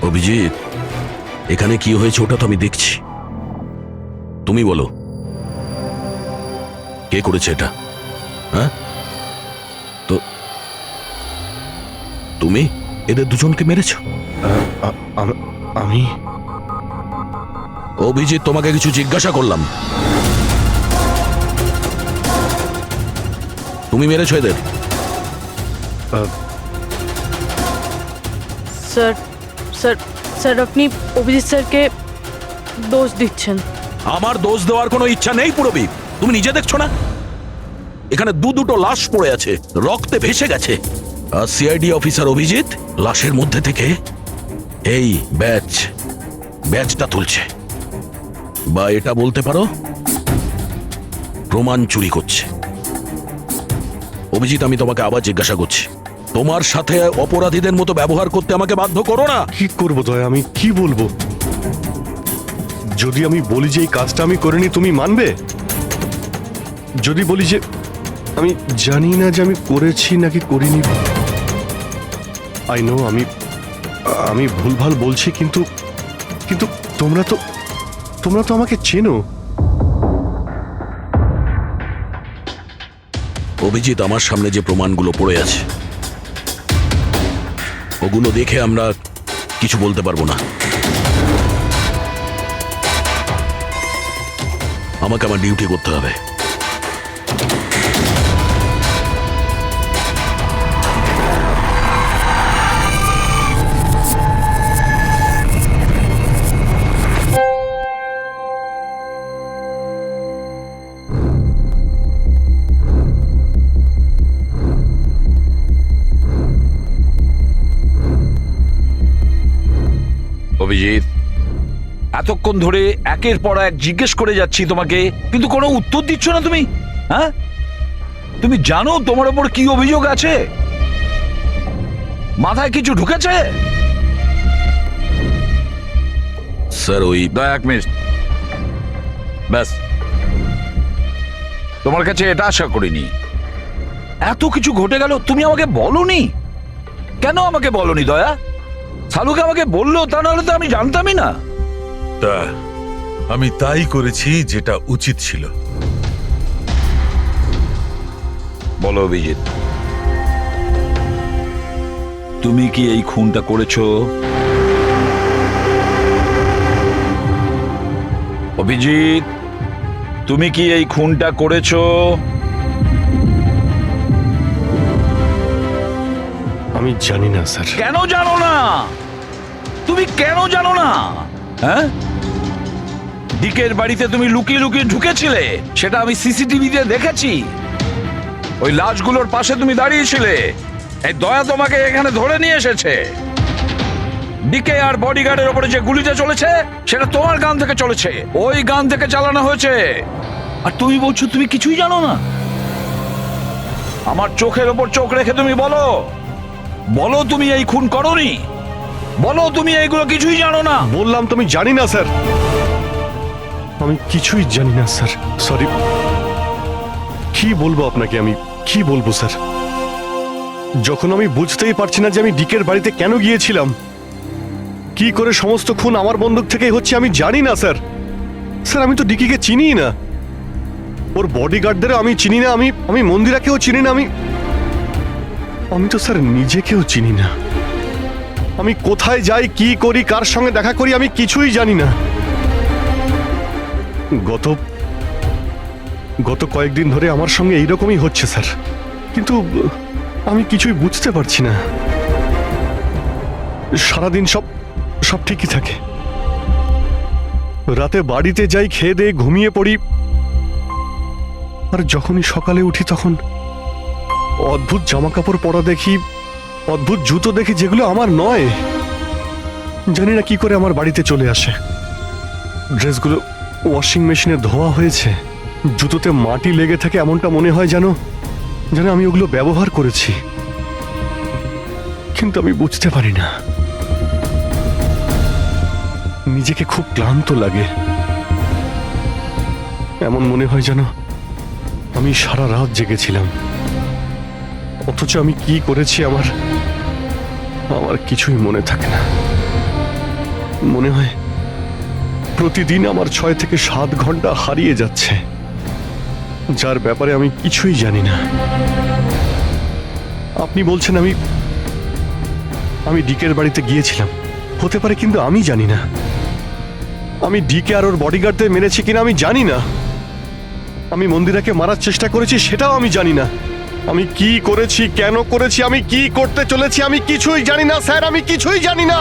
অভিজিৎ, এখানে কি হয়েছে ওটা তো আমি দেখছি, তুমি বলো কে করেছে এটা? হ্যাঁ, তো তুমি এদের দুজনকে মেরেছ? আমি? অভিজিৎ, তোমাকে কিছু জিজ্ঞাসা করলাম, তুমি মেরেছ এদের? স্যার স্যার স্যার, আপনি অভিজিৎ স্যারকে দোষ দিচ্ছেন। আমার দোষ দেওয়ার কোনো ইচ্ছা নেই পুরবি, তুমি নিজে দেখছো না এখানে দুটো লাশ পড়ে আছে, রক্তে ভেসে গেছে, আর সিআইডি অফিসার অভিজিৎ লাশের মধ্যে থেকে এই ব্যাচটা তুলছে, বা এটা বলতে পারো প্রমাণ চুরি করছে। অভিজিৎ, আমি তোমাকে আবার জিজ্ঞাসা করছি, তোমার সাথে অপরাধীদের মতো ব্যবহার করতে আমাকে বাধ্য করো না। কি করবো দয়া, আমি কি বলবো? যদি আমি বলি যে এই কাজটা আমি করিনি, তুমি মানবে? যদি বলি যে আমি জানি না যে আমি করেছি নাকি করিনি, আই নো আমি ভুলভাল বলছি, কিন্তু কিন্তু তোমরা তো আমাকে চেনো। অভিজিৎ, আমার সামনে যে প্রমাণগুলো পড়ে আছে ওগুলো দেখে আমরা কিছু বলতে পারবো না। আমাকে আমার ডিউটি করতে হবে। অভিজিৎ, এতক্ষণ ধরে একের পর এক জিজ্ঞেস করে যাচ্ছি তোমাকে, কিন্তু কোনো উত্তর দিচ্ছ না তুমি। হ্যাঁ, তুমি জানো তোমার ওপর কি অভিযোগ আছে? মাথায় কিছু ঢুকেছে? স্যার, ওই এক মিনিট, ব্যাস। তোমার কাছে এটা আশা করিনি। এত কিছু ঘটে গেল, তুমি আমাকে বলনি কেন? আমাকে বলনি দয়া? সালুকে আমাকে বললো, তা নাহলে তো আমি জানতামই না। তা আমি তাই করেছি যেটা উচিত ছিল। বলো অভিজিৎ, তুমি কি এই খুনটা করেছো? অভিজিৎ, তুমি কি এই খুনটা করেছো? আমি জানি না স্যার। কেন জানো না? তুমি কেন জানো না? হ্যাঁ, ডিকের বাড়িতে তুমি লুকিয়ে লুকিয়ে ঢুকেছিলে, সেটা আমি সিসিটিভিতে দেখেছি। ওই লাশগুলোর পাশে তুমি দাঁড়িয়েছিলে। এই দয়া তোমাকে এখানে ধরে নিয়ে এসেছে। ডিকে আর বডিগার্ডের উপরে যে গুলিটা চলেছে সেটা তোমার গান থেকে চলেছে, ওই গান থেকে চালানো হয়েছে। আর তুমি বলছো তুমি কিছুই জানো না? আমার চোখের ওপর চোখ রেখে তুমি বলো, বলো তুমি এই খুন করোনি, বলো তুমি এইগুলো কিছুই জানো না। বললাম তুমি জানি না স্যার, আমি কিছুই জানি না স্যার। সরি। কি বলবো আপনাকে, আমি কি বলবো স্যার? যখন আমি বুঝতেই পারছি না যে আমি ডিকের বাড়িতে কেন গিয়েছিলাম, কি করে সমস্ত খুন আমার বন্দুক থেকেই হচ্ছে, আমি জানি না স্যার। স্যার আমি তো ডিকিকে চিনি না, ওর বডিগার্ডদের আমি চিনি না, আমি মন্দিরাকেও চিনি না, আমি তো স্যার নিজেকেও চিনি না। আমি কোথায় যাই, কি করি, কার সঙ্গে দেখা করি, আমি কিছুই জানি না। গত কয়েকদিন ধরে আমার সঙ্গে এইরকমই হচ্ছে স্যার, কিন্তু আমি কিছুই বুঝতে পারছি না। সারাদিন সব ঠিকই থাকে, রাতে বাড়িতে যাই, খেয়ে দিয়ে ঘুমিয়ে পড়ি, আর যখনই সকালে উঠি তখন অদ্ভুত জামা কাপড় পরা দেখি, অদ্ভুত জুতো দেখি, যেগুলো আমার নয়। জানি না কি করে আমার বাড়িতে চলে আসে। ড্রেসগুলো ওয়াশিং মেশিনে ধোয়া হয়েছে, জুতোতে মাটি লেগে থাকে, এমনটা মনে হয় যেন আমি ওগুলো ব্যবহার করেছি, কিন্তু আমি বুঝতে পারি না। নিজেকে খুব ক্লান্ত লাগে, এমন মনে হয় যেন আমি সারা রাত জেগেছিলাম, অথচ আমি কি করেছি আমার কিছুই মনে থাকে না। মনে হয় প্রতিদিন আমার 6 থেকে 7 ঘন্টা হারিয়ে যাচ্ছে, যার ব্যাপারে আমি কিছুই জানি না। আপনি বলছেন আমি ডিকের বাড়িতে গিয়েছিলাম, হতে পারে, কিন্তু আমি জানি না। আমি ডিকে আর ওর বডিগার্ডদের মেরেছি কিনা আমি জানি না। আমি মন্দিরাকে মারার চেষ্টা করেছি সেটাও আমি জানি না। আমি কি করেছি, কেন করেছি, আমি কি করতে চলেছি, আমি কিছুই জানি না স্যার, আমি কিছুই জানি না।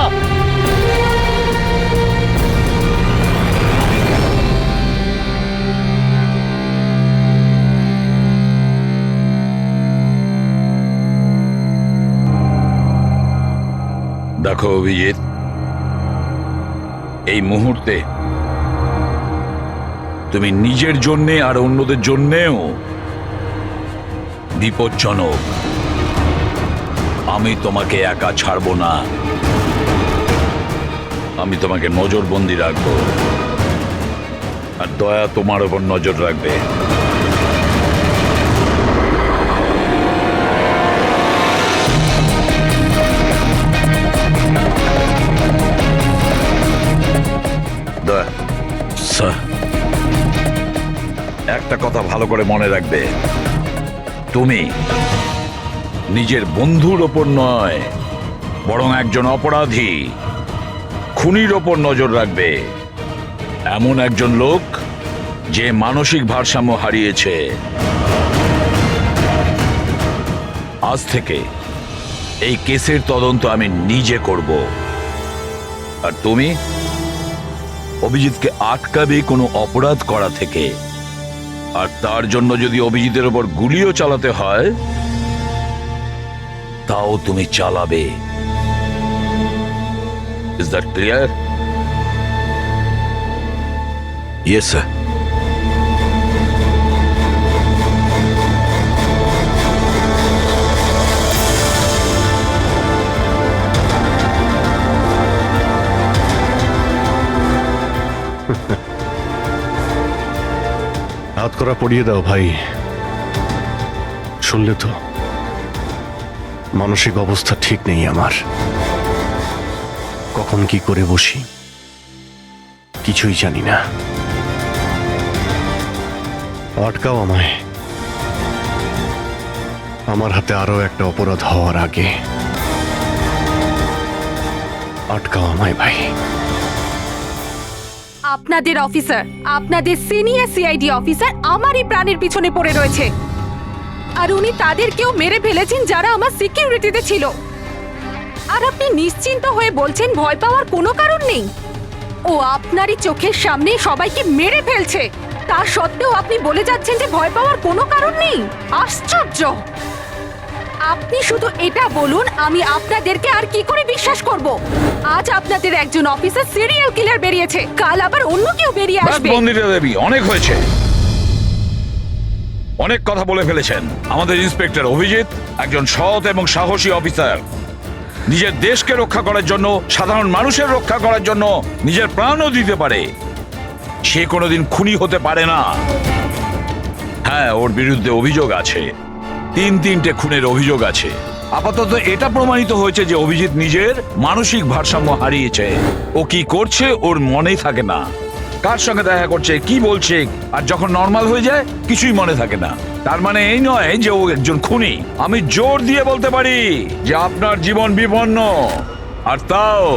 দেখো অভিজিৎ, এই মুহূর্তে তুমি নিজের জন্যে আর অন্যদের জন্যেও বিপজ্জনক। আমি তোমাকে একা ছাড়বো না, আমি তোমাকে নজরবন্দি রাখবো, আর দয়া তোমার ওপর নজর রাখবে। দয়া, স্যার, একটা কথা ভালো করে মনে রাখবে, তুমি নিজের বন্ধুর ওপর নয়, বরং একজন অপরাধী খুনির ওপর নজর রাখবে, এমন একজন লোক যে মানসিক ভারসাম্য হারিয়েছে। আজ থেকে এই কেসের তদন্ত আমি নিজে করব, আর তুমি অভিজিৎকে আটকাবে কোনো অপরাধ করা থেকে, আর তার জন্য যদি অভিজিতের ওপর গুলিও চালাতে হয় তাও তুমি চালাবে। Is that clear? Yes sir. হাত করা পড়িয়ে দাও ভাই। শুনলে তো, মানসিক অবস্থা ঠিক নেই আমার, কখন কি করে বসি কিছুই জানি না। আটকাও আমায়, আমার হাতে আরো একটা অপরাধ হওয়ার আগে। আটকাও আমায় ভাই। আপনাদের অফিসার, আপনাদের সিনিয়র সিআইডি অফিসার আমারই প্রাণের পিছনে পড়ে রয়েছে। আর উনি তাদেরকেও মেরে ফেলেছেন যারা আমার সিকিউরিটিতে ছিল। আর আপনি নিশ্চিন্ত হয়ে বলছেন ভয় পাওয়ার কোনো কারণ নেই। ও আপনারই চোখের সামনে সবাইকে মেরে ফেলছে, তা সত্ত্বেও আপনি বলে যাচ্ছেন যে ভয় পাওয়ার কোনো কারণ নেই। আশ্চর্য! আপনি শুধু এটা বলুন, আমি আপনাদেরকে আর কি করে বিশ্বাস করব? আজ আপনাদের একজন অফিসার সিরিয়াল কিলার বেরিয়েছে, কাল আবার অন্য কেউ বেরিয়ে ব্যাস আসবে। মন্দিরা দেবী, অনেক হয়েছে। অনেক কথা বলে ফেলেছেন। আমাদের ইন্সপেক্টর অভিজিৎ একজন সৎ এবং সাহসী অফিসার। নিজের দেশকে রক্ষা করার জন্য, সাধারণ মানুষের রক্ষা করার জন্য নিজের প্রাণও দিতে পারে। সে কোনোদিন খুনি হতে পারে না। হ্যাঁ, ওর বিরুদ্ধে অভিযোগ আছে, তিনটে খুনের অভিযোগ আছে। আপাতত এটা প্রমাণিত হয়েছে যে অভিজিৎ নিজের মানসিক ভারসাম্য হারিয়েছে। ও কি করছে ওর মনেই থাকে না, কার সঙ্গে দেখা করছে, কি বলছে, আর যখন নর্মাল হয়ে যায় কিছুই মনে থাকে না। তার মানে এই নয় যে ও একজন খুনি। আমি জোর দিয়ে বলতে পারি যে আপনার জীবন বিপন্ন, আর তাও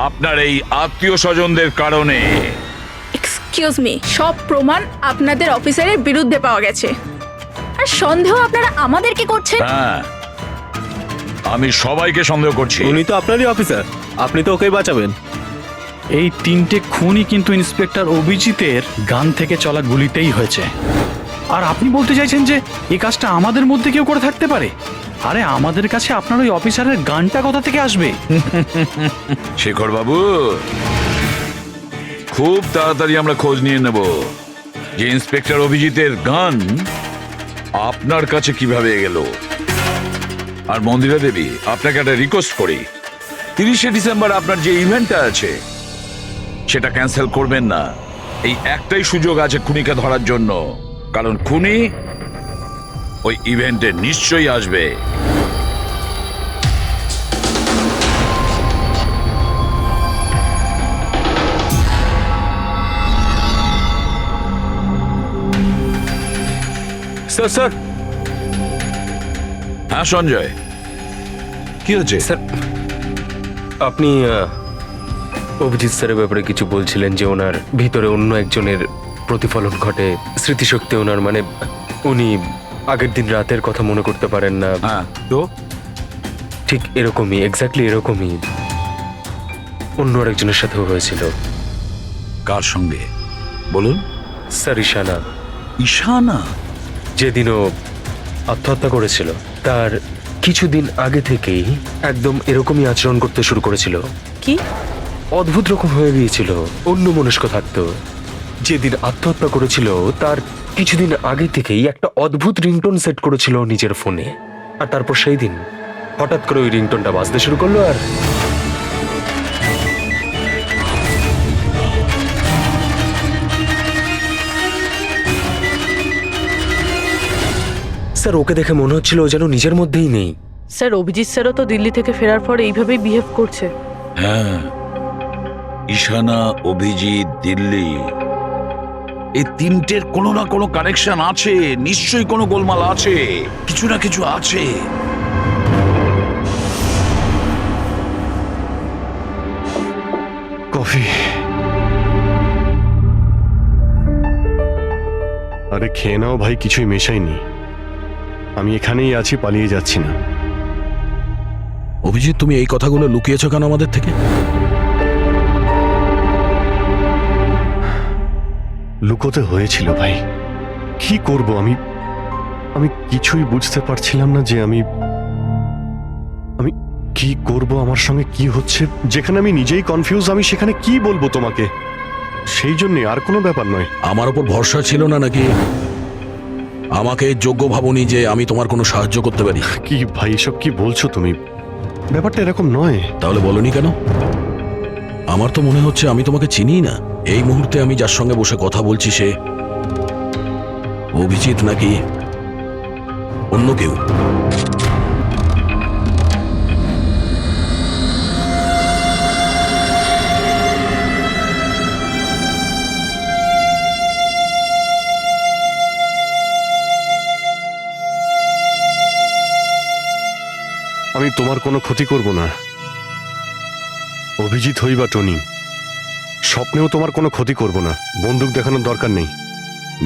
আপনার এই আত্মীয় স্বজনদের কারণে। এক্সকিউজ মি, সব প্রমাণ আপনাদের অফিসারের বিরুদ্ধে পাওয়া গেছে, আর সন্দেহ আপনারা আমাদেরকে করছেন। হ্যাঁ, আমি সবাইকে সন্দেহ করছি। উনি তো আপনারই অফিসার, আপনি তো ওকেই বাঁচাবেন। এই 3টে খুনই কিন্তু ইন্সপেক্টর অভিজিতের গান থেকে চলা গুলিতেই হয়েছে। আর আপনি বলতে চাইছেন যে এই কাজটা আমাদের মধ্যে কেউ করে থাকতে পারে? আরে আমাদের কাছে আপনার ওই অফিসারের গানটা কোথা থেকে আসবে? শেখর বাবু, খুব তাড়াতাড়ি আমরা খোঁজ নিয়ে নেব যে ইন্সপেক্টর অভিজিতের গান আপনার কাছে কিভাবে গেল। আর মন্দিরা দেবী, আপনাকে একটা রিকোয়েস্ট করি, 30শে ডিসেম্বর আপনার যে ইভেন্টটা আছে সেটা ক্যান্সেল করবেন না। এই একটাই সুযোগ আছে খুনিকে ধরার জন্য, কারণ খুনি ওই ইভেন্টে নিশ্চয়ই আসবে। স্যার স্যার হ্যাঁ সঞ্জয়, কি হচ্ছে? স্যার, আপনি অভিজিৎ স্যারের ব্যাপারে কিছু বলছিলেন যে ওনার ভিতরে অন্য একজনের প্রতিফলন ঘটে, স্মৃতিশক্তি ওনার, মানে উনি আগের দিন রাতের কথা মনে করতে পারেন না। হ্যাঁ, তো ঠিক এরকমই, এক্স্যাক্টলি এরকমই অন্য আরেকজনের সাথেও হয়েছিল। কার সঙ্গে বলুন? স্যার ঈশানা। ঈশানা? যেদিনও আত্মহত্যা করেছিল তার কিছুদিন আগে থেকেই একদম এরকমই আচরণ করতে শুরু করেছিল। কি অদ্ভুত রকম হয়ে গিয়েছিল, অন্য মনস্ক থাকতো। যেদিন আত্মহত্যা করেছিল তার কিছুদিন আগে থেকেই একটা অদ্ভুত রিংটোন সেট করেছিল নিজের ফোনে, আর তারপর সেই দিন হঠাৎ করে ওই রিংটোনটা বাজতে শুরু করলো। আর স্যার, ওকে দেখে মনে হচ্ছিল ও যেন নিজের মধ্যেই নেই। স্যার, অভিজিৎ স্যারও তো দিল্লি থেকে ফেরার পর এইভাবেই বিহেভ করছে। হ্যাঁ, ঈশানা, অভিজিৎ, দিল্লি, এই তিনটের কোনো না কোনো কানেকশন আছে। নিশ্চয়ই কোনো গোলমাল আছে, কিছু না কিছু আছে। কফি। আরে খেয়ে নাও ভাই, কিছুই মেশাইনি। আমি এখানেই আছি, পালিয়ে যাচ্ছি না। অভিজিৎ, তুমি এই কথাগুলো লুকিয়েছো কেন আমাদের থেকে? লুকোতে হয়েছিল ভাই, কি করব আমি? আমি কিছুই বুঝতে পারছিলাম না যে আমি কি করব, আমার সঙ্গে কি হচ্ছে। যেখানে আমি নিজেই কনফিউজ, আমি সেখানে কি বলবো তোমাকে? সেই জন্য, আর কোনো ব্যাপার নয়। আমার ওপর ভরসা ছিল না নাকি? আমাকে যোগ্য ভাবনি যে আমি তোমার কোনো সাহায্য করতে পারি? কি ভাই, এসব কি বলছো তুমি? ব্যাপারটা এরকম নয়। তাহলে বলনি কেন? আমার তো মনে হচ্ছে আমি তোমাকে চিনি না। এই মুহূর্তে আমি যার সঙ্গে বসে কথা বলছি সে অভিজিৎ নাকি অন্য কেউ? আমি তোমার কোনো ক্ষতি করব না, অভিজিৎ হই বা টনি। স্বপ্নেও তোমার কোনো ক্ষতি করব না, বন্দুক দেখানোর দরকার নেই।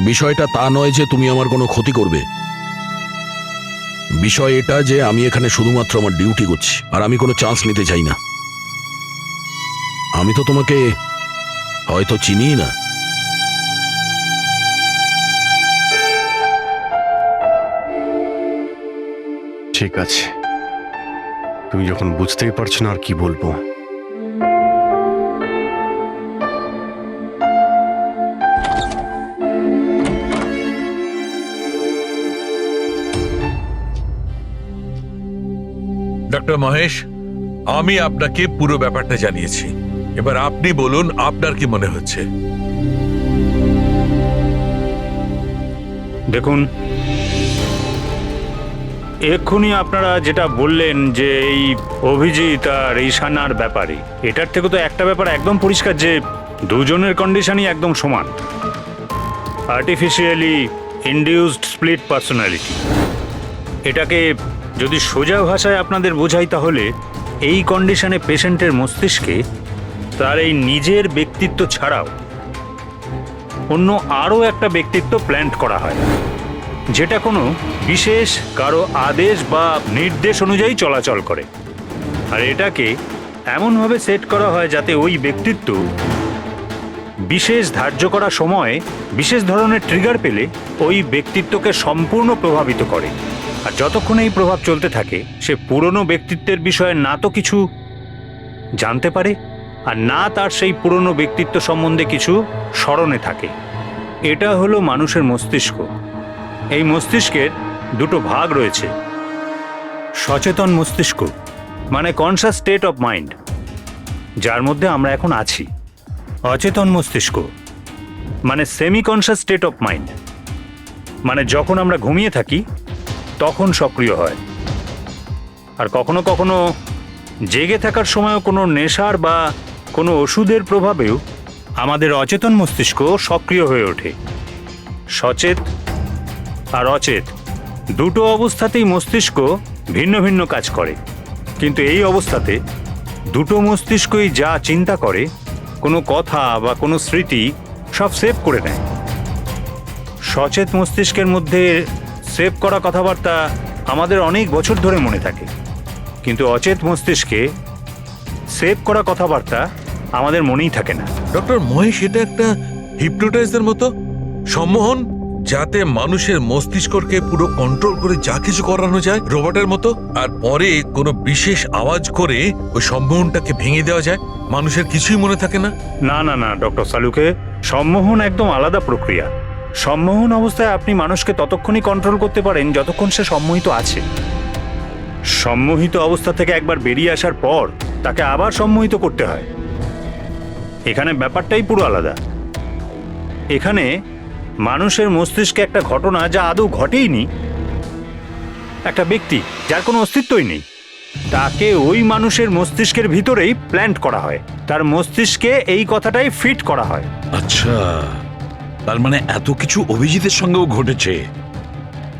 বিষয়টা তা নয় যে তুমি আমার কোনো ক্ষতি করবে। বিষয় এটা যে আমি এখানে শুধুমাত্র আমার ডিউটি করছি, আর আমি কোনো চান্স নিতে চাই না। আমি তো তোমাকে হয়তো চিনি না। ঠিক আছে, তুমি যখন বুঝতেই পারছো না আর কি বলবো। ডক্টর মহেশ, আমি আপনাকে পুরো ব্যাপারটা জানিয়েছি। এবার আপনি বলুন আপনার কি মনে হচ্ছে। দেখুন, এক্ষুনি আপনারা যেটা বললেন যে এই অভিজিৎ আর ঈশানার ব্যাপারে, এটার থেকে তো একটা ব্যাপার একদম পরিষ্কার যে দুজনের কন্ডিশনই একদম সমান। Artificially induced split personality. এটাকে যদি সোজা ভাষায় আপনাদের বোঝাই তাহলে এই কন্ডিশনে পেশেন্টের মস্তিষ্কে তার এই নিজের ব্যক্তিত্ব ছাড়াও অন্য আরও একটা ব্যক্তিত্ব প্ল্যান্ট করা হয়, যেটা কোনো বিশেষ কারো আদেশ বা নির্দেশ অনুযায়ী চলাচল করে। আর এটাকে এমনভাবে সেট করা হয় যাতে ওই ব্যক্তিত্ব বিশেষ ধার্য করা সময়ে বিশেষ ধরনের ট্রিগার পেলে ওই ব্যক্তিত্বকে সম্পূর্ণ প্রভাবিত করে। আর যতক্ষণ এই প্রভাব চলতে থাকে সে পুরনো ব্যক্তিত্বের বিষয়ে না তো কিছু জানতে পারে আর না তার সেই পুরনো ব্যক্তিত্ব সম্বন্ধে কিছু স্মরণে থাকে। এটা হলো মানুষের মস্তিষ্ক। এই মস্তিষ্কের দুটো ভাগ রয়েছে। সচেতন মস্তিষ্ক মানে কনসাস স্টেট অফ মাইন্ড, যার মধ্যে আমরা এখন আছি। অচেতন মস্তিষ্ক মানে semi conscious state of mind, মানে যখন আমরা ঘুমিয়ে থাকি তখন সক্রিয় হয়। আর কখনো কখনো জেগে থাকার সময়ও কোনো নেশার বা কোনো ওষুধের প্রভাবেও আমাদের অচেতন মস্তিষ্ক সক্রিয় হয়ে ওঠে। সচেত আর অচেত দুটো অবস্থাতেই মস্তিষ্ক ভিন্ন ভিন্ন কাজ করে, কিন্তু এই অবস্থাতে দুটো মস্তিষ্কই যা চিন্তা করে, কোনো কথা বা কোনো স্মৃতি সব সেভ করে নেয়। সচেত মস্তিষ্কের মধ্যে সেভ করা কথাবার্তা আমাদের অনেক বছর ধরে মনে থাকে, কিন্তু অচেত মস্তিষ্কে সেভ করা কথাবার্তা আমাদের মনেই থাকে না। ডক্টর মহেশ, এটা একটা হিপনোটাইজের মতো সম্মোহন, যাতে মানুষের মস্তিষ্ককে পুরো কন্ট্রোল করে যা কিছু করানো যায় রোবটের মতো, আর পরে কোনো বিশেষ আওয়াজ করে ওই সম্মোহনটাকে ভেঙে দেওয়া যায়, মানুষের কিছুই মনে থাকে না। না না না ডক্টর সালুকে, সম্মোহন একদম আলাদা প্রক্রিয়া। সম্মোহন অবস্থায় আপনি মানুষকে ততক্ষণই কন্ট্রোল করতে পারেন যতক্ষণ সে সম্মোহিত আছে। সম্মোহিত অবস্থা থেকে একবার বেরিয়ে আসার পর তাকে আবার সম্মোহিত করতে হয়। এখানে ব্যাপারটাই পুরো আলাদা। এখানে মানুষের মস্তিষ্কে একটা ঘটনা যা আদৌ ঘটেইনি, একটা ব্যক্তি যার কোনো অস্তিত্বই নেই, তাকে ওই মানুষের মস্তিষ্কের ভিতরেই প্ল্যান্ট করা হয়, তার মস্তিষ্কে এই কথাটাই ফিট করা হয়। আচ্ছা, তার মানে এত কিছু অভিজিতের সঙ্গেও ঘটেছে।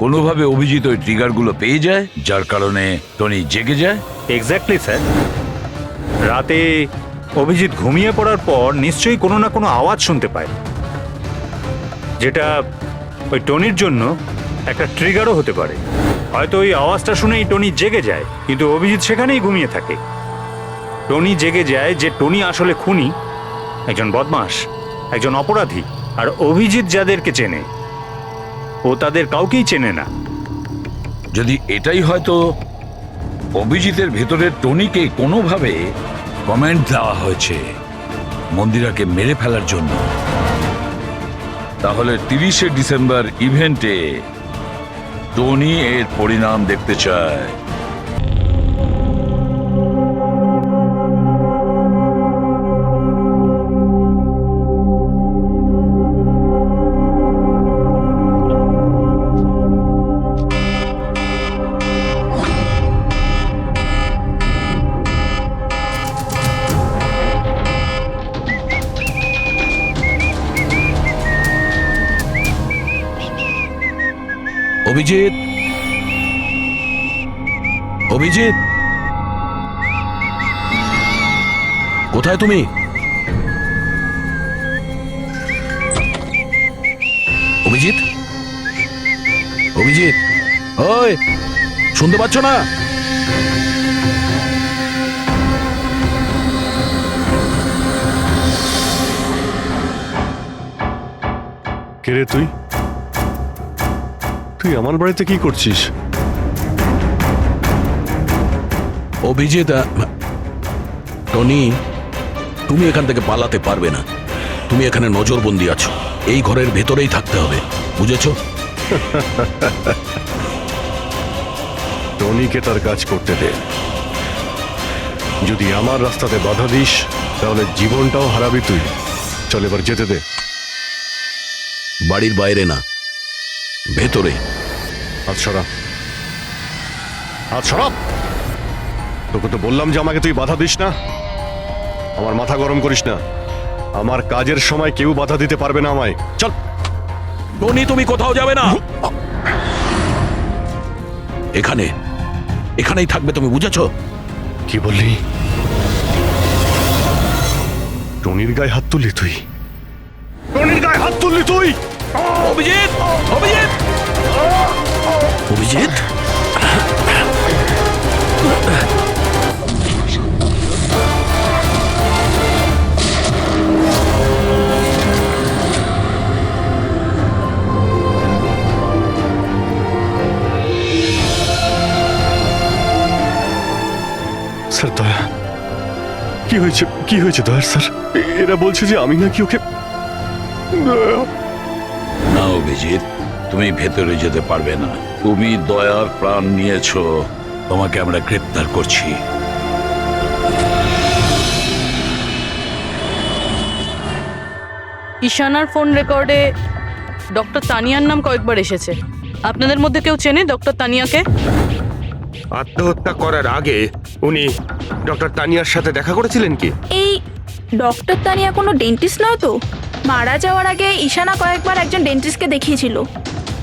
কোনোভাবে অভিজিৎ ওই ট্রিগারগুলো পেয়ে যায়, যার কারণে টনি জেগে যায়। Exactly sir. রাতে অভিজিৎ ঘুমিয়ে পড়ার পর নিশ্চয়ই কোনো না কোনো আওয়াজ শুনতে পায়, যেটা ওই টনির জন্য একটা ট্রিগারও হতে পারে। হয়তো ওই আওয়াজটা শুনেই টনি জেগে যায়, কিন্তু অভিজিৎ সেখানেই ঘুমিয়ে থাকে। টনি জেগে যায় যে টনি আসলে খুনি, একজন বদমাশ, একজন অপরাধী। আর অভিজিৎ যাদেরকে চেনে ও তাদের কাউকেই চেনে না। যদি এটাই হয়তো অভিজিতের ভেতরের টনিকে কোনোভাবে কমেন্ট দেওয়া হয়েছে মন্দিরাকে মেরে ফেলার জন্য, তাহলে 30শে ডিসেম্বর ইভেন্টে টনি এর পরিণাম দেখতে চায়। অভিজিৎ, অভিজিৎ, কোথায় তুমি? অভিজিৎ, অভিজিৎ, ওই শুনতে পাচ্ছ না? কে রে তুই? তুই আমার বাড়িতে কি করছিস? অভিজিৎ, টনি, তুমি এখান থেকে পালাতে পারবে না। তুমি এখানে নজরবন্দি আছো, এই ঘরের ভেতরেই থাকতে হবে, বুঝেছো? টনিকে তার কাজ করতে দে। যদি আমার রাস্তাতে বাধা দিস তাহলে জীবনটাও হারাবি তুই। চল এবার যেতে দে। বাড়ির বাইরে না, ভেতরে। হাত সরা, হাত সরা। তোকে তো বললাম যে আমাকে তুই বাধা দিস না। আমার মাথা গরম করিস না। আমার কাজের সময় কেউ বাধা দিতে পারবে না আমায়। চল। টনি, তুমি কোথাও যাবে না, এখানে, এখানেই থাকবে তুমি, বুঝেছো? কি বললি? টনির গায়ে হাত তুললি তুই? টনির গায়ে হাত তুললি তুই? অভিজিৎ, অভিজিৎ, অভিজিৎ, স্যার দয়া, কি হয়েছে? কি হয়েছে দয়ার স্যার? এরা বলছে যে আমি নাকি ওকে। না অভিজিৎ, তুমি ভেতরে যেতে পারবে না। তুমি দয়ার প্রাণ নিয়েছো, তোমাকে আমরা গ্রেপ্তার করছি। ঈশানার ফোন রেকর্ডে ডক্টর তানিয়ার নাম কয়েকবার এসেছে। আপনাদের মধ্যে কেউ চেনে ডক্টর তানিয়াকে? আত্মহত্যা করার আগে উনি ডক্টর তানিয়ার সাথে দেখা করেছিলেন কি? এই ডক্টর তানিয়া কোনো ডেন্টিস্ট নয় তো? মারা যাওয়ার আগে ঈশানা কয়েকবার একজন ডেন্টিস্টকে দেখিয়েছিল।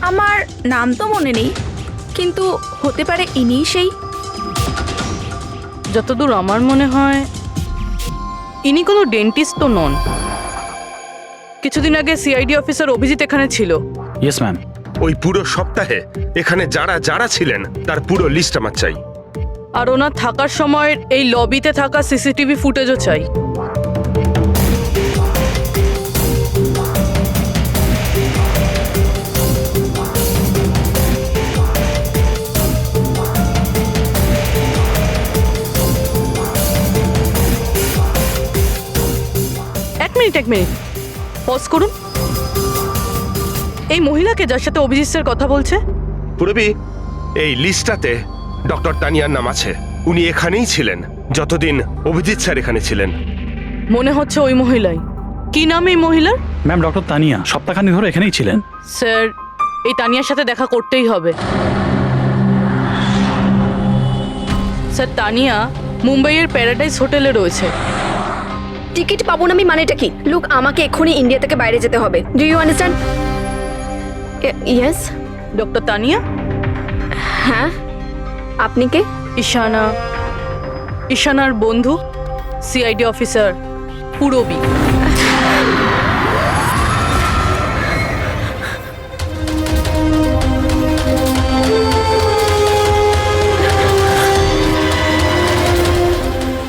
আমার নাম তো মনে নেই, কিন্তু হতে পারে ইনিই সেই। যতদূর আমার মনে হয় ইনি কোনো ডেন্টিস্ট তো নন। কিছুদিন আগে সিআইডি অফিসার অভিজিৎ এখানে ছিল। Yes ma'am. ওই পুরো সপ্তাহে এখানে যারা যারা ছিলেন তার পুরো লিস্ট আমার চাই। আর ওনার থাকার সময় এই লবিতে থাকা সিসিটিভি ফুটেজও চাই। এক মিনিট পজ করুন। এই মহিলাকে যার সাথে অভিজিৎ স্যার কথা বলছে? পুরবি, এই লিস্টটাতে ডক্টর তানিয়ার নাম আছে। উনি এখানেই ছিলেন যতদিন অভিজিৎ স্যার এখানে ছিলেন। মনে হচ্ছে ওই মহিলাই। কি নাম এই মহিলার? ম্যাম, ডক্টর তানিয়া সপ্তাহখানি ধরে এখানেই ছিলেন। স্যার, এই তানিয়ার সাথে দেখা করতেই হবে। স্যার, তানিয়া মুম্বাইয়ের প্যারাডাইস হোটেলে রয়েছে। টিকিট পাবো না আমি মানেটা কি? লুক, আমাকে এক্ষুনি ইন্ডিয়া থেকে বাইরে যেতে হবে। Do you understand? Yes. Doctor Tania? হ্যাঁ, আপনি কে? ঈশানা, ঈশানার বন্ধু, সিআইডি অফিসার পুরবী।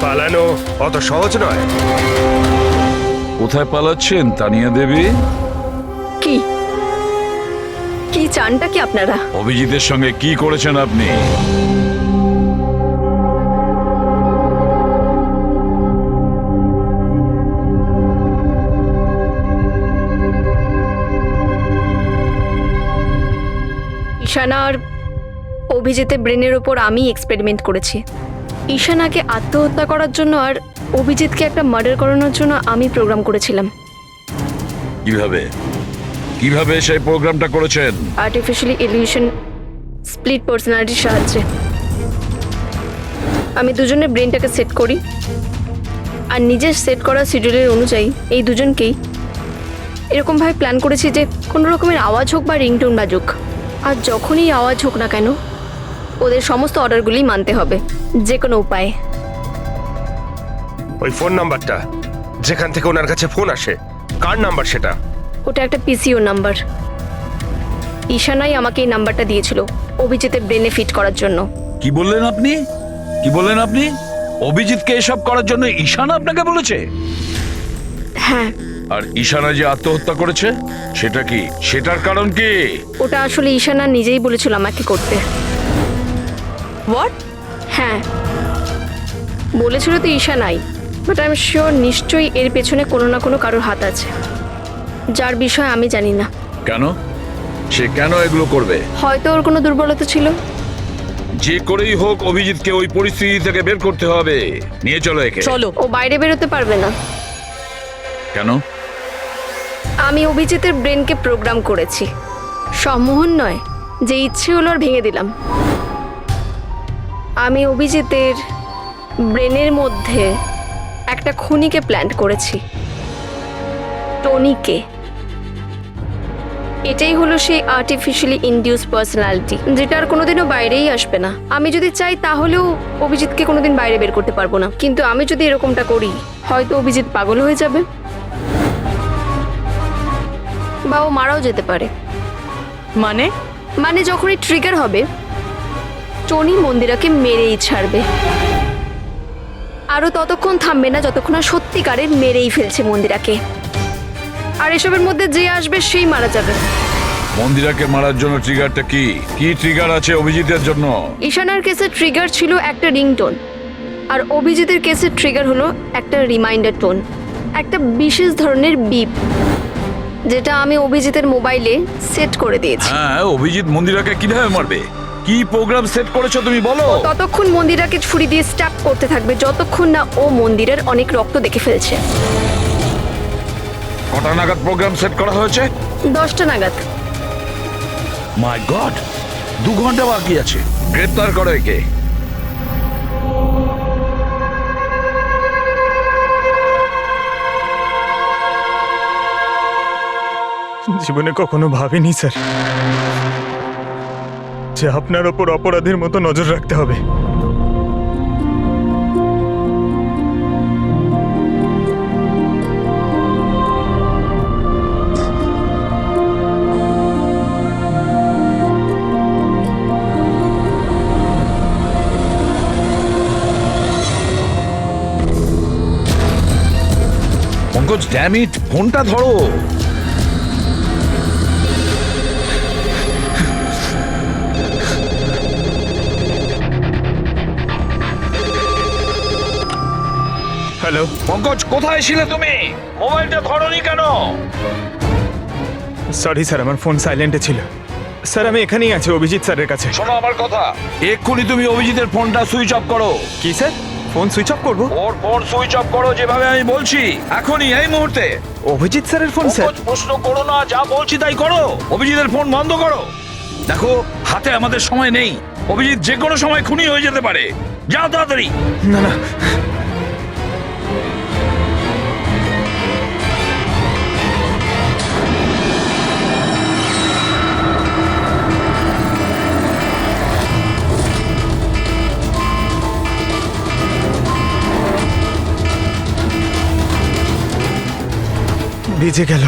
পালানো অত সহজ নয়। কোথায় পালাচ্ছেন তানিয়া দেবী? কি কি চানটা কি আপনারা? অভিজিতের সঙ্গে কি করেছেন আপনি? ঈশানার অভিজিতের ব্রেনের ওপর আমি এক্সপেরিমেন্ট করেছি। ঈশানাকে আত্মহত্যা করার জন্য আর অভিজিৎকে একটা মার্ডার করানোর জন্য আমি প্রোগ্রাম করেছিলাম। কিভাবে কিভাবে সেই প্রোগ্রামটা করেছেন? আর্টিফিশিয়ালি ইলিউশন স্প্লিট পার্সোনালিটির সাহায্যে আমি দুজনের ব্রেনটাকে সেট করি, আর নিজের সেট করা শিডিউলের অনুযায়ী এই দুজনকেই এরকমভাবে প্ল্যান করেছি যে কোনো রকমের আওয়াজ হোক বা রিংটোন বাজুক, আর যখনই আওয়াজ হোক না কেন ওদের সমস্ত অর্ডারগুলি মানতে হবে যে কোনো উপায়ে। ওই ফোন নাম্বারটা যেখান থেকে ওনার কাছে ফোন আসে, কার নাম্বার সেটা? ওটা একটা পিসিও নাম্বার। ঈশানাই আমাকে এই নাম্বারটা দিয়েছিল অভিজিতের ব্রেনে ফিট করার জন্য। কি বললেন আপনি? কি বললেন আপনি? অভিজিৎকে এসব করার জন্য ঈশানা আপনাকে বলেছে? হ্যাঁ, আর ঈশানা যে আত্মহত্যা করেছে সেটা কি? সেটার কারণ কি? ওটা আসলে ঈশানা নিজেই বলেছিল আমাকে করতে। হোয়াট? হ্যাঁ, বলেছিল তো ঈশানাই, বাট আই এম শিওর নিশ্চয়ই এর পেছনে কোনো না কোনো কারোর হাত আছে, যার বিষয়ে আমি জানি না। কেন? সে কেন এগুলো করবে? হয়তো ওর কোনো দুর্বলতা ছিল। যে করেই হোক অভিজিৎকে ওই পরিস্থিতি থেকে বের করতে হবে। নিয়ে চলো একে। চলো। ও বাইরে বেরোতে পারবে না। কেন? আমি অভিজিতের ব্রেনকে প্রোগ্রাম করেছি। সম্মোহন নয়, যে ইচ্ছে হলো আর ভেঙে দিলাম। আমি অভিজিতের ব্রেনের মধ্যে একটা খুনিকে প্ল্যান করেছি, টনিকে। এটাই হলো সেই আর্টিফিশিয়ালি ইনডিউস পার্সোনালিটি, যেটা আর কোনোদিনও বাইরেই আসবে না। আমি যদি চাই তাহলেও অভিজিৎকে কোনোদিন বাইরে বের করতে পারবো না, কিন্তু আমি যদি এরকমটা করি হয়তো অভিজিৎ পাগল হয়ে যাবে বা ও মারাও যেতে পারে। মানে যখনই ট্রিগার হবে টনি মন্দিরাকে মেরেই ছাড়বে, আরও ততক্ষণ থামবে না যতক্ষণ না সত্যিকারের মেরেই ফেলছে মন্দিরাকে। আর এসবের মধ্যে যে আসবে সেই মারা যাবে। মন্দিরাকে মারার জন্য ট্রিগারটা কি? কি ট্রিগার আছে অভিজিতের জন্য? ঈশানার কেসের ট্রিগার ছিল একটা রিংটোন, আর অভিজিতের কেসের ট্রিগার হলো একটা রিমাইন্ডার টোন, একটা বিশেষ ধরনের বিপ, যেটা আমি অভিজিতের মোবাইলে সেট করে দিয়েছি। হ্যাঁ, অভিজিৎ মন্দিরাকে কিভাবে মারবে? কি প্রোগ্রাম সেট করেছো তুমি বলো? ততক্ষণ মন্দিরাকে ছুরি দিয়ে স্ট্যাপ করতে থাকবে যতক্ষণ না ও মন্দিরের অনেক রক্ত দেখে ফেলছে। কটা নাগাদ প্রোগ্রাম সেট করা হয়েছে? 10টা নাগাদ। মাই গড, 2 ঘন্টা বাকি আছে। গ্রেপ্তার করো একে। জীবনে কখনো ভাবিনি স্যার যে আপনার ওপর অপরাধীর মতো নজর রাখতে হবে। পঙ্কজ, ড্যাম ইট, ফোনটা ধরো। হ্যালো পঙ্কজ, কোথায় ছিলে তুমি? মোবাইলটা ধরোনি কেন? সরি স্যার, আমার ফোন সাইলেন্টে ছিল। স্যার আমি এখানেই আছি অভিজিৎ স্যারের কাছে। শোনো আমার কথা, এক্ষুনি তুমি অভিজিতের ফোনটা সুইচ অফ করো। কি স্যার, ফোন সুইচ অফ করবো? ওর ফোন সুইচ অফ করো যেভাবে আমি বলছি, এখনই, এই মুহূর্তে। অভিজিৎ স্যারের ফোন স্যার? প্রশ্ন করো না, যা বলছি তাই করো। অভিজিতের ফোন বন্ধ করো। দেখো, হাতে আমাদের সময় নেই। অভিজিৎ যে কোনো সময় খুনি হয়ে যেতে পারে। যাও তাড়াতাড়ি। না না, ভিজে গেল,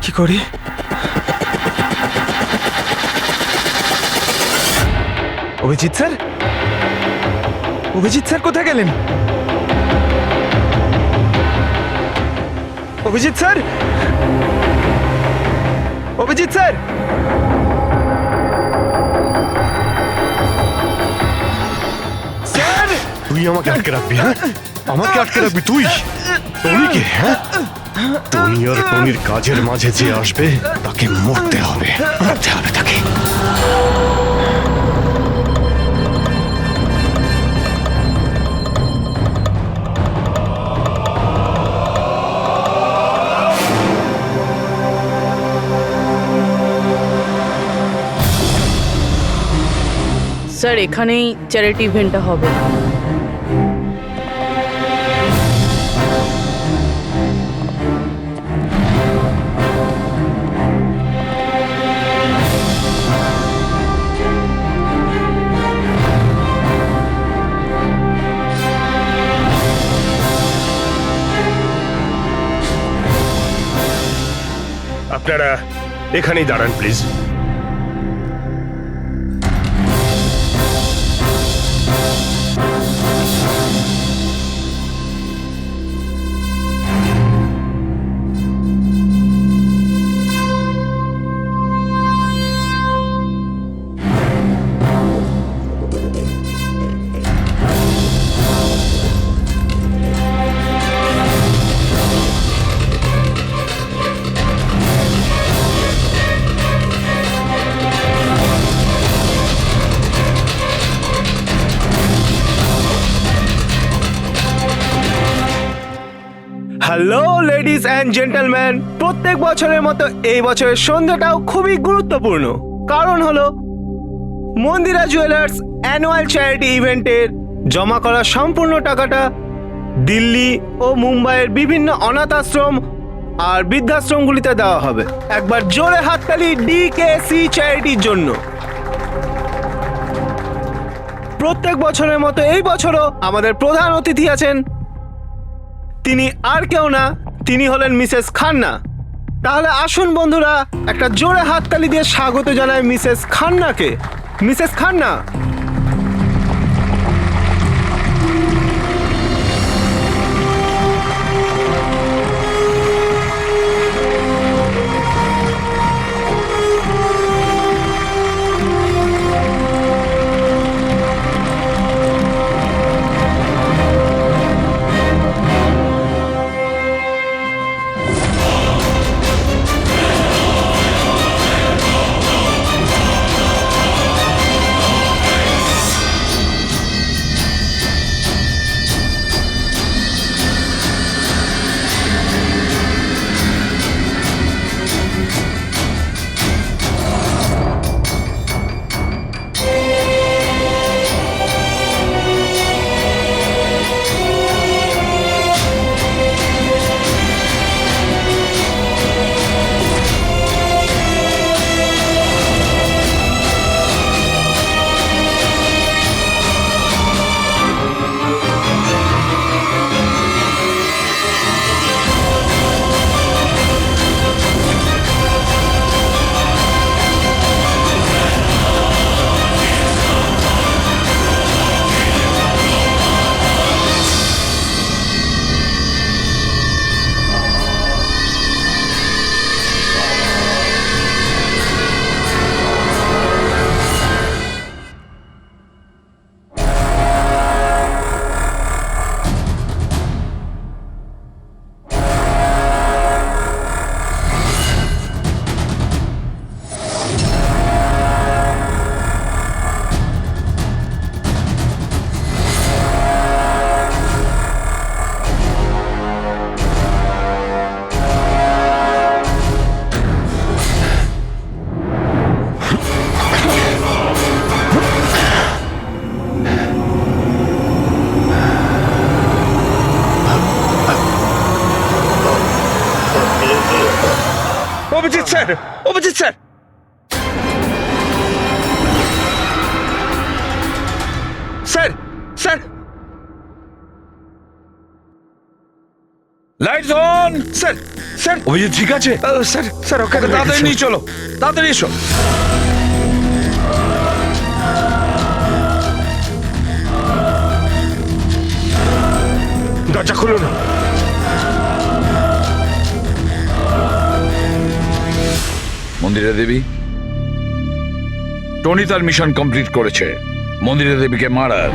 কি করি? অভিজিৎ স্যার, অভিজিৎ স্যার কোথায় গেলেন? Abhijit sir, Abhijit sir, sir! তুই আমাকে আটকে রাখবি? হ্যাঁ, আমাকে আটকে রাখবি তুই? টনিকে? হ্যাঁ, টনি আর টনির কাজের মাঝে যে আসবে তাকে মরতে হবে, মরতে হবে তাকে। স্যার এখানেই চ্যারিটি ইভেন্টটা হবে। আপনারা এখানেই দাঁড়ান please. Hello ladies and gentleman, প্রত্যেক বছরের মতো এই বছরের সন্ধ্যাটাও খুবই গুরুত্বপূর্ণ। কারণ হলো মন্দিরা জুয়েলার্স অ্যানুয়াল চ্যারিটি ইভেন্টের জমা করা সম্পূর্ণ টাকাটা দিল্লি ও মুম্বাইয়ের বিভিন্ন অনাথ আশ্রম আর বৃদ্ধাশ্রমগুলিতে দেওয়া হবে। একবার জোরে হাততালি ডিকেসি চ্যারিটির জন্য। প্রত্যেক বছরের মতো এই বছরও আমাদের প্রধান অতিথি আছেন। তিনি আর কেউ না, তিনি হলেন মিসেস খান্না। তাহলে আসুন বন্ধুরা, একটা জোরে হাততালি দিয়ে স্বাগত জানাই মিসেস খান্নাকে। Mrs Khanna, Abhijit sir, Abhijit sir, sir, sir, lights on. Sir, sir, Abhijit ঠিক আছে? স্যার, স্যার, ওকে তাড়াতাড়ি নিয়ে চলো, তাড়াতাড়ি এসো। দরজা খুলুন। মন্দিরা দেবী, টনি তার মিশন কমপ্লিট করেছে, মন্দিরা দেবীকে মারার।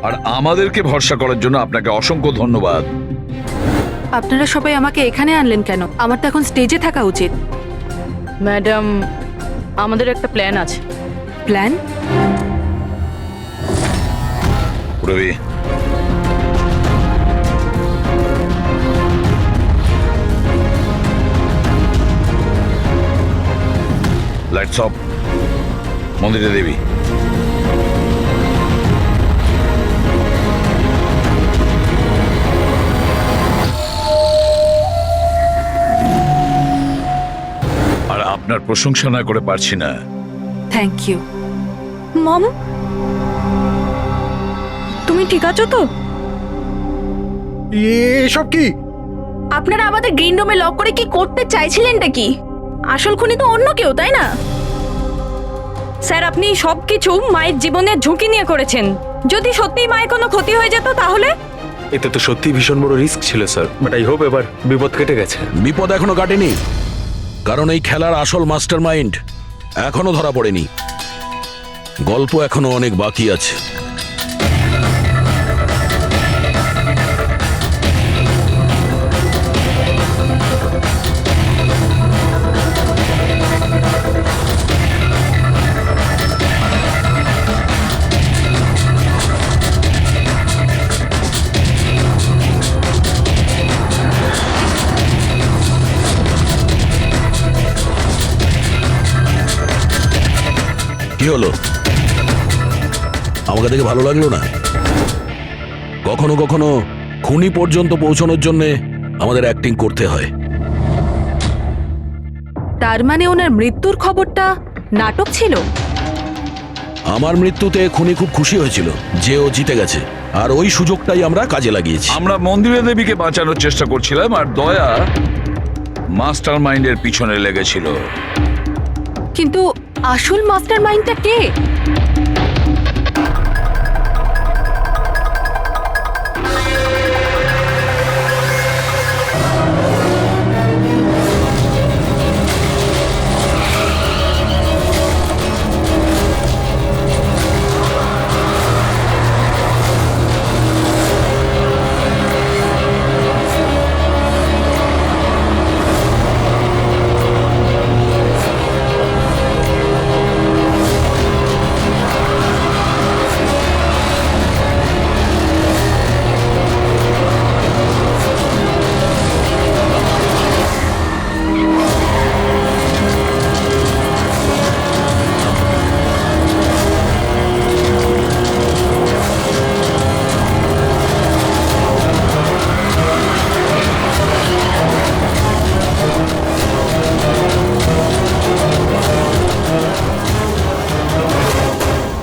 আর আমাদেরকে ভরসা করার জন্য আপনাকে অসংখ্য ধন্যবাদ। আপনারা সবাই আমাকে এখানে আনলেন কেন? আমার তো এখন স্টেজে থাকা উচিত। ম্যাডাম, আমাদের একটা প্ল্যান আছে। Plan? Ravi, lights off. Mandira Debi, আর আপনার প্রশংসা না করে পারছি না। Thank you. মম, তুমি ঠিক আছো তো? এসব কি? আপনারা আমাদের গ্রিন রুমে লক করে কি করতে চাইছিলেনটা কি? আসল খুনি তো অন্য কেউ, তাই না? স্যার, আপনি সবকিছু মায়ের জীবনের ঝুঁকি নিয়ে করেছেন। যদি সত্যিই মায়ের কোনো ক্ষতি হয়ে যেত তাহলে? এতে তো সত্যি ভীষণ বড় রিস্ক ছিল স্যার, বাট আই হোপ এবার বিপদ কেটে গেছে। বিপদ এখনো কাটেনি, কারণ এই খেলার আসল মাস্টারমাইন্ড এখনো ধরা পড়েনি। গল্প এখনো অনেক বাকি আছে। কি হলো? আমাকে দেখে ভালো লাগলো না? কখনো কখনো খুনি পর্যন্ত পৌঁছানোর জন্য আমাদের অ্যাক্টিং করতে হয়। তার মানে ওনার মৃত্যুর খবরটা নাটক ছিল? আমার মৃত্যুতে খুনি খুব খুশি হয়েছিল যে ও জিতে গেছে, আর ওই সুযোগটাই আমরা কাজে লাগিয়েছি। আমরা মন্দিরা দেবীকে বাঁচানোর চেষ্টা করছিলাম, আর দয়া মাস্টার মাইন্ডের পিছনে লেগেছিল। কিন্তু আসল মাস্টার মাইন্ডটা কে?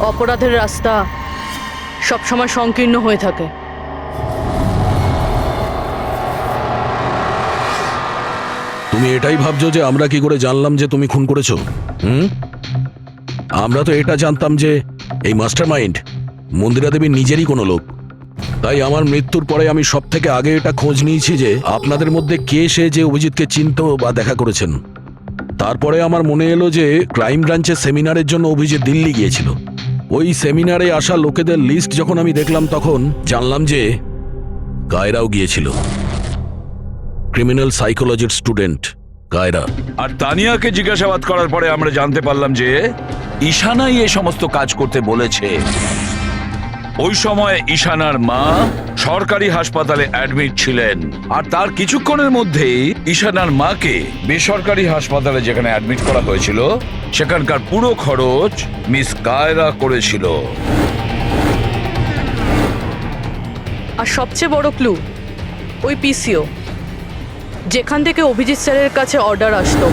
অপরাধের রাস্তা সবসময় সংকীর্ণ হয়ে থাকে। তুমি এটাই ভাবছো যে আমরা কি করে জানলাম যে তুমি খুন করেছো? আমরা তো এটা জানতাম যে এই মাস্টারমাইন্ড মন্দিরা দেবীর নিজেরই কোনো লোক। তাই আমার মৃত্যুর পরে আমি সব থেকে আগে এটা খোঁজ নিয়েছি যে আপনাদের মধ্যে কে সে যে অভিজিৎকে চিনতো বা দেখা করেছেন। তারপরে আমার মনে এলো যে ক্রাইম ব্রাঞ্চের সেমিনারের জন্য অভিজিৎ দিল্লি গিয়েছিল। ওই সেমিনারে আসা লোকেদের লিস্ট যখন আমি দেখলাম তখন জানলাম যে কায়রাও গিয়েছিল। ক্রিমিনাল সাইকোলজির স্টুডেন্ট কায়রা। আর তানিয়াকে জিজ্ঞাসাবাদ করার পরে আমরা জানতে পারলাম যে ঈশানাই এই সমস্ত কাজ করতে বলেছে। ওই সময় ঈশানার মা সরকারি হাসপাতালে অ্যাডমিট ছিলেন, আর তার কিছুক্ষণের মধ্যেই ঈশানার মাকে বেসরকারি হাসপাতালে যেখানে অ্যাডমিট করা হয়েছিল সেখানকার পুরো খরচ মিস কায়রা করেছিল। আর সবচেয়ে বড় ক্লু ওই পিসিও, যেখান থেকে অভিজিৎ স্যারের কাছে অর্ডার আসতো।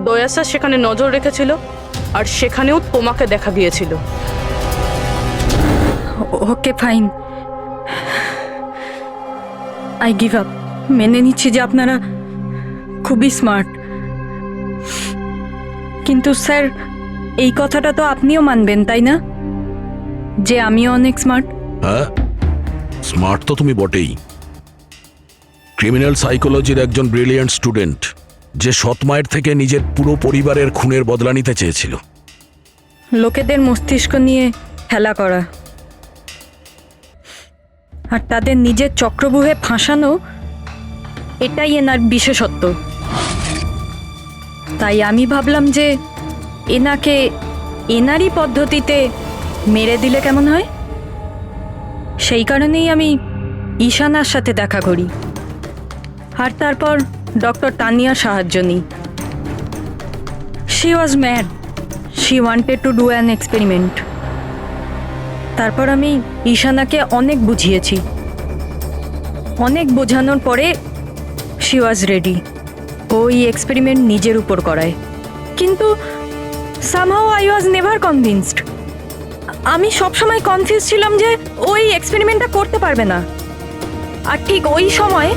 দয়া স্যার সেখানে নজর রেখেছিল, আর সেখানেও তোমাকে দেখা গিয়েছিল। Okay fine, I give up. মেনে নিচ্ছি যে আপনারা খুবই স্মার্ট, কিন্তু স্যার এই কথাটা তো আপনিও মানবেন তাই না, যে আমিও অনেক স্মার্ট? হ্যাঁ, স্মার্ট তো তুমি বটেই। ক্রিমিনাল সাইকোলজির একজন ব্রিলিয়ান্ট স্টুডেন্ট, যে সৎ মায়ের থেকে নিজের পুরো পরিবারের খুনের বদলা নিতে চেয়েছিল। লোকেদের মস্তিষ্ক নিয়ে খেলা করা আর তাদের নিজের চক্রব্যূহে ফাঁসানো, এটাই এনার বিশেষত্ব। তাই আমি ভাবলাম যে এনাকে এনারই পদ্ধতিতে মেরে দিলে কেমন হয়। সেই কারণেই আমি ঈশানার সাথে দেখা করি, আর তারপর ডক্টর তানিয়ার সাহায্য নিই। She was mad, she wanted to do an experiment. তারপর আমি ঈশানাকে অনেক বুঝিয়েছি, অনেক বোঝানোর পরে শি ওয়াজ রেডি। ওই এক্সপেরিমেন্ট নিজের উপর করায়, কিন্তু somehow I was never convinced. আমি সবসময় কনফিউজ ছিলাম যে ওই এক্সপেরিমেন্টটা করতে পারবে না। আর ঠিক ওই সময়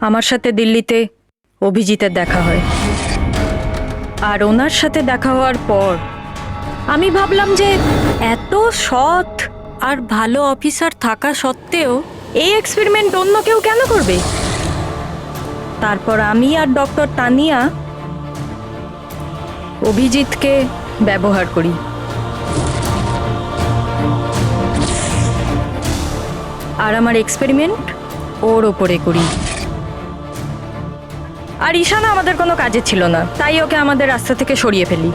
আমার সাথে দিল্লিতে অভিজিতের দেখা হয়, আর ওনার সাথে দেখা হওয়ার পর আমি ভাবলাম যে এত সৎ আর ভালো অফিসার থাকা সত্ত্বেও এই এক্সপেরিমেন্ট অন্য কেউ কেন করবে। তারপর আমি আর ডক্টর তানিয়া অভিজিৎকে ব্যবহার করি। আর আমার এক্সপেরিমেন্ট ওর ওপরে করি। আর ঈশানা আমাদের কোনো কাজে ছিল না, তাই ওকে আমাদের রাস্তা থেকে সরিয়ে ফেলি।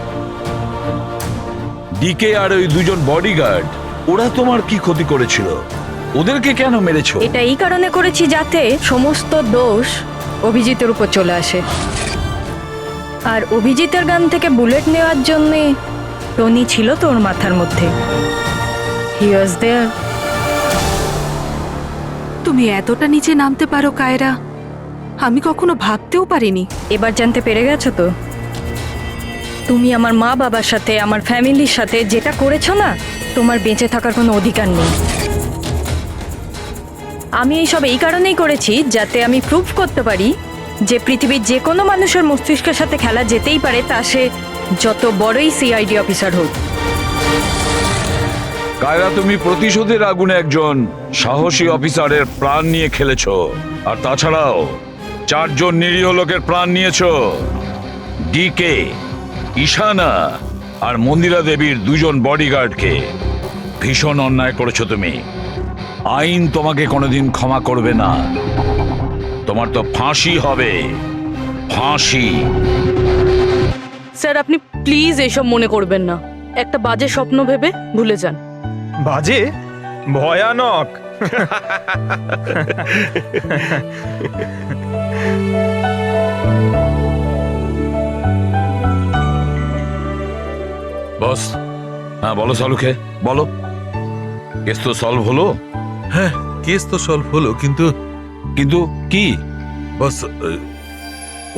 ডিকে আর ওই দুজন বডিগার্ড, ওরা তোমার কি ক্ষতি করেছিল? ওদেরকে কেন মেরেছো? এটা এই কারণে করেছি যাতে সমস্ত দোষ অভিজিতের উপর চলে আসে। আর অভিজিতের গান থেকে বুলেট নেওয়ার জন্যে টনি ছিল তোর মাথার মধ্যে। হি ওয়াজ দেয়ার। তুমি এতটা নিচে নামতে পারো কায়রা, আমি কখনো ভাবতেও পারিনি। এবার জানতে পেরে গেছো তো? তুমি আমার মা বাবার সাথে, আমার ফ্যামিলির সাথে যেটা করেছো না, তোমার বেঁচে থাকার কোনো অধিকার নেই। আমি এইসব এই কারণেই করেছি যাতে আমি প্রুভ করতে পারি যে পৃথিবীর যে কোনো মানুষের মস্তিষ্কের সাথে খেলা যেতেই পারে, তা সে যত বড়ই সিআইডি অফিসার হোক। কায়রা, তুমি প্রতিশোধের আগুনে একজন সাহসী অফিসারের প্রাণ নিয়ে খেলেছো, আর তাছাড়াও 4 জন নিরীহ লোকের প্রাণ নিয়েছো। ডিকে, ঈশানা আর মন্দিরা দেবীর 2 জন বডিগার্ডকে ভীষণ অন্যায় করেছো তুমি। আইন তোমাকে কোনোদিন ক্ষমা করবে না। তোমার তো ফাঁসি হবে, ফাঁসি। স্যার, আপনি প্লিজ এসব মনে করবেন না। একটা বাজে স্বপ্ন ভেবে ভুলে যান। বাজে? ভয়ানক। বস, হ্যাঁ বলো সালুকে, বলো। কেস তো সলভ হলো? হ্যাঁ, কেস তো সলভ হলো, কিন্তু কিন্তু কি? বস,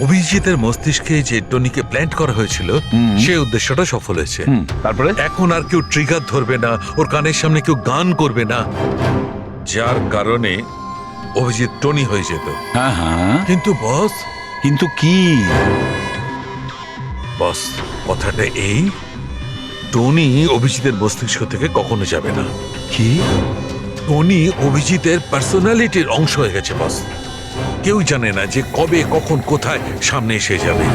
অভিজিতের মস্তিষ্কে যে টনিকে প্ল্যান্ট করা হয়েছিল, সেই উদ্দেশ্যটা সফল হয়েছে। তারপরে এখন আর কেউ ট্রিগার ধরবে না, ওর কানের সামনে কেউ গান করবে না, যার কারণে অভিজিৎ টনি হয়ে যেত। হ্যাঁ হ্যাঁ, কিন্তু বস, কিন্তু কি? বস, কথাটা এই, টনি অভিজিতের মস্তিষ্ক থেকে কখনো যাবে না। কি? টনি অভিজিতের পার্সোনালিটির অংশ হয়ে গেছে বস। কেউ জানে না যে কবে, কখন, কোথায় সামনে এসে যাবে।